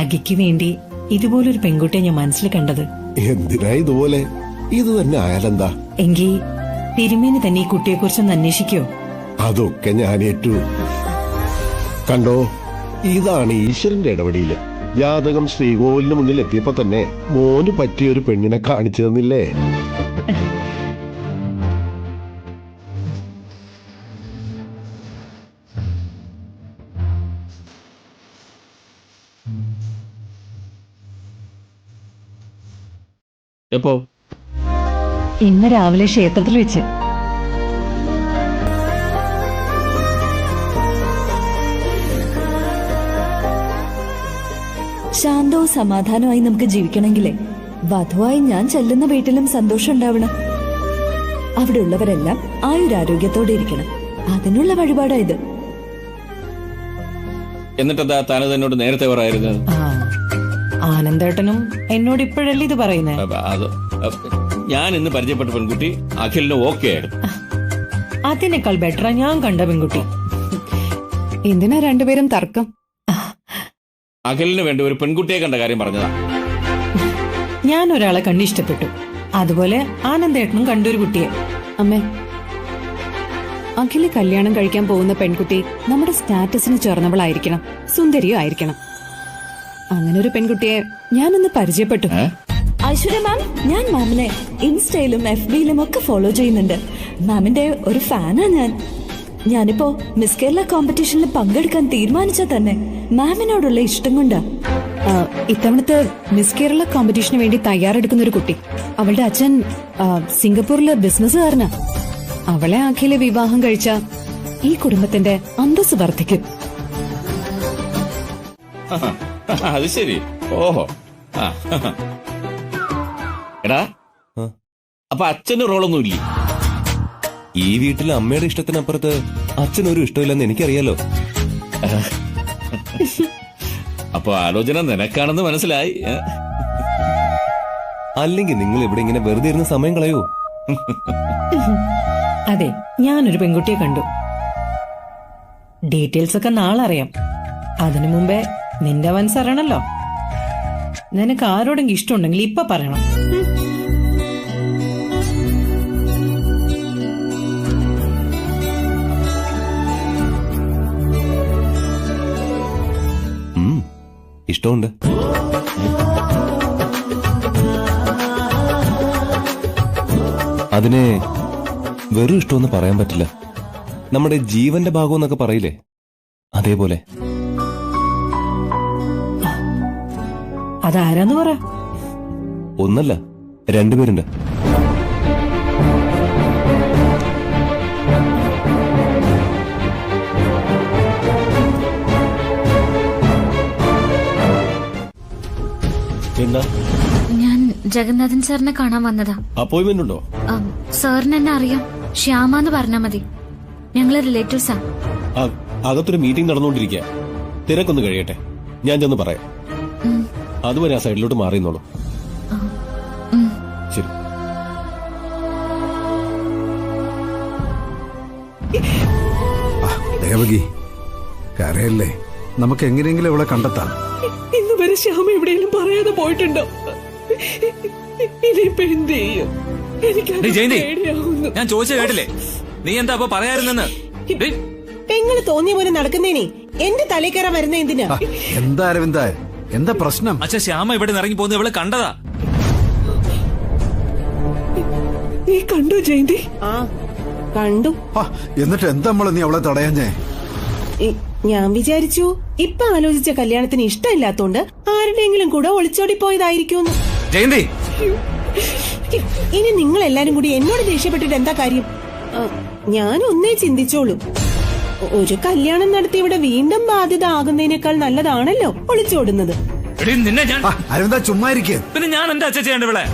അഗയ്ക്ക് വേണ്ടി ഇതുപോലൊരു പെൺകുട്ടിയെ ഞാൻ മനസ്സിൽ കണ്ടത്. എന്തിനാ ഇതുപോലെ? ഇത് തന്നെ ആയാലെന്താ? എങ്കിൽ തിരുമേനി തന്നെ ഈ കുട്ടിയെക്കുറിച്ചൊന്ന് അന്വേഷിക്കോ? അതൊക്കെ ഞാൻ ഏറ്റു. കണ്ടോ, ഇതാണ് ഈശ്വരന്റെ ഇടപെടല്. ജാതകം ശ്രീകോവിലിന് മുന്നിൽ എത്തിയപ്പോ തന്നെ മോന് പറ്റിയൊരു പെണ്ണിനെ കാണിച്ചു തന്നില്ലേ? എപ്പോ? ഇന്ന് രാവിലെ ക്ഷേത്രത്തിൽ വെച്ച്. ശാന്തവും സമാധാനമായി നമുക്ക് ജീവിക്കണമെങ്കിലേ വധുവായി ഞാൻ ചെല്ലുന്ന വീട്ടിലും സന്തോഷം ഉണ്ടാവണം. അവിടെ ഉള്ളവരെല്ലാം ആയുരാരോഗ്യത്തോടെ ഇരിക്കണം. അതിനുള്ള വഴിപാടാ ഇത്. എന്നിട്ടെന്താ താനത് എന്നോട് നേരത്തെ പറയായിരുന്നു? ആനന്ദേട്ടനും എന്നോട് ഇപ്പോഴല്ലേ ഇത് പറയുന്നേ? ഞാൻ ഇന്ന് പരിചയപ്പെട്ട പെൺകുട്ടി അഖിലിന് ഓക്കെ ആയിരുന്നു. അതിനേക്കാൾ ബെറ്ററാ ഞാൻ കണ്ട പെൺകുട്ടി. എന്തിനാ രണ്ടുപേരും തർക്കം? അഖിലിന് വേണ്ടി ഒരു പെൺകുട്ടിയെ കണ്ട കാര്യം പറഞ്ഞതാ. ഞാൻ ഒരാളെ കണ്ട് ഇഷ്ടപ്പെട്ടു. അതുപോലെ ആനന്ദേട്ടനും കണ്ടൊരു കുട്ടിയെ. അമ്മേ, അഖില് കല്യാണം കഴിക്കാൻ പോകുന്ന പെൺകുട്ടി നമ്മുടെ സ്റ്റാറ്റസിന് ചേർന്നവളായിരിക്കണം, സുന്ദരിയോ ആയിരിക്കണം. അങ്ങനെ ഒരു പെൺകുട്ടിയെ ഞാനൊന്ന് പരിചയപ്പെട്ടു. ഐശ്വര്യ മാം, ഞാൻ മാമിനെ ഇൻസ്റ്റയിലും FBയിലും ഒക്കെ ഫോളോ ചെയ്യുന്നുണ്ട്. മാമിന്റെ ഒരു ഫാനാ ഞാൻ. ഞാനിപ്പോ മിസ് കേരള കോമ്പറ്റീഷനിൽ പങ്കെടുക്കാൻ തീരുമാനിച്ച തന്നെ മാമിനോടുള്ള ഇഷ്ടം കൊണ്ടാ. ഇത്തവണത്തെ മിസ് കേരള കോമ്പറ്റീഷന് വേണ്ടി തയ്യാറെടുക്കുന്ന ഒരു കുട്ടി, അവളുടെ അച്ഛൻ സിംഗപ്പൂരിലെ ബിസിനസ്സുകാരനാ. അവളെ അഖിലെ വിവാഹം കഴിച്ച ഈ കുടുംബത്തിന്റെ അന്തസ് വർദ്ധിക്കും. അത് ശരി. ഓഹോ. എടാ, അപ്പൊ അച്ഛന് റോളൊന്നും ഇല്ലേ? ഈ വീട്ടിലെ അമ്മയുടെ ഇഷ്ടത്തിനപ്പുറത്ത് അച്ഛനൊരു ഇഷ്ടമില്ലെന്ന് എനിക്കറിയാലോ. അപ്പൊ ആലോചന നിനക്കാണെന്ന് മനസ്സിലായി. അല്ലെങ്കിൽ നിങ്ങൾ ഇവിടെ ഇങ്ങനെ വെറുതെ ഇരുന്ന് സമയം കളയോ? അതെ, ഞാനൊരു പെൺകുട്ടിയെ കണ്ടു. ഡീറ്റെയിൽസ് ഒക്കെ നാളെ അറിയാം. അതിനു മുമ്പേ നിന്റെ വൻസരണല്ലോ. നിനക്ക് ആരോടെങ്കിലും ഇഷ്ടമുണ്ടെങ്കിൽ ഇപ്പൊ പറയണം. ഇഷ്ടമുണ്ട്. അതിനെ വെറും ഇഷ്ടമെന്ന് പറയാൻ പറ്റില്ല. നമ്മുടെ ജീവന്റെ ഭാഗം എന്നൊക്കെ പറയില്ലേ, അതേപോലെ. അതാരാന്ന് പറ. ഒന്നല്ല, രണ്ടുപേരുണ്ട്. എന്താ? ഞാൻ ജഗന്നാഥൻ സാറിനെ കാണാൻ വന്നതാ. അപ്പോയിന്റ്മെന്റ് ഉണ്ടോ? സാറിന് എന്നെ അറിയാം. ശ്യാമാന്ന് പറഞ്ഞാ മതി. ഞങ്ങള് റിലേറ്റീവ്സാ. അകത്തൊരു മീറ്റിംഗ് നടന്നുകൊണ്ടിരിക്കുക. തിരക്കൊന്ന് കഴിയട്ടെ, ഞാൻ ചെന്ന് പറയാം. അതുവരെ ആ സൈഡിലോട്ട് മാറിയെന്നോളൂ. ശരി. ദേവകി, കരയല്ലേ. നമുക്ക് എങ്ങനെയെങ്കിലും ഇവിടെ കണ്ടെത്താം. ഇന്ന് വരെ ശ്യാമ എവിടെയെങ്കിലും പറയാതെ പോയിട്ടുണ്ടോ? ഇനിയിപ്പോ എന്ത് ചെയ്യും? ഞാൻ ചോദിച്ച കേട്ടില്ലേ? നീ എന്താ അപ്പൊ പറയാറുന്നെന്ന്? പെങ്ങള് തോന്നിയ പോലെ നടക്കുന്നേനെ എന്റെ തലയിൽ കയറാൻ വരുന്ന എന്തിനാ? എന്താ അരവിന്ദ, എന്താ പ്രശ്നം? അച്ഛാ, ശ്യാമ ഇവിടെ ഇറങ്ങി പോകുന്നത് ഇവള് കണ്ടതാ. നീ കണ്ടു ജയന്തി? ആ കണ്ടു. എന്നിട്ട് എന്താ നമ്മള് നീ അവളെ തടയാഞ്ഞേ? ഞാൻ വിചാരിച്ചു ഇപ്പൊ ആലോചിച്ച കല്യാണത്തിന് ഇഷ്ടമില്ലാത്തോണ്ട് ആരുടെയെങ്കിലും കൂടെ ഒളിച്ചോടി പോയതായിരിക്കും. ജയന്തി, ഇനി നിങ്ങൾ എല്ലാരും കൂടി എന്നോട് ദേഷ്യപ്പെട്ടിട്ട് എന്താ കാര്യം? ഞാൻ ഒന്നേ ചിന്തിച്ചോളൂ. ഒരു കല്യാണം നടത്തി ഇവിടെ വീണ്ടും ബാധ്യത ആകുന്നതിനേക്കാൾ നല്ലതാണല്ലോ ഒളിച്ചോടുന്നത്. നിന്നെ ഞാൻ അരവിന്ദ ചുമ്മാ ഇരിക്കേ. പിന്നെ ഞാൻ എന്താ അച്ഛ ചെയ്യേണ്ട ഇവിടെ?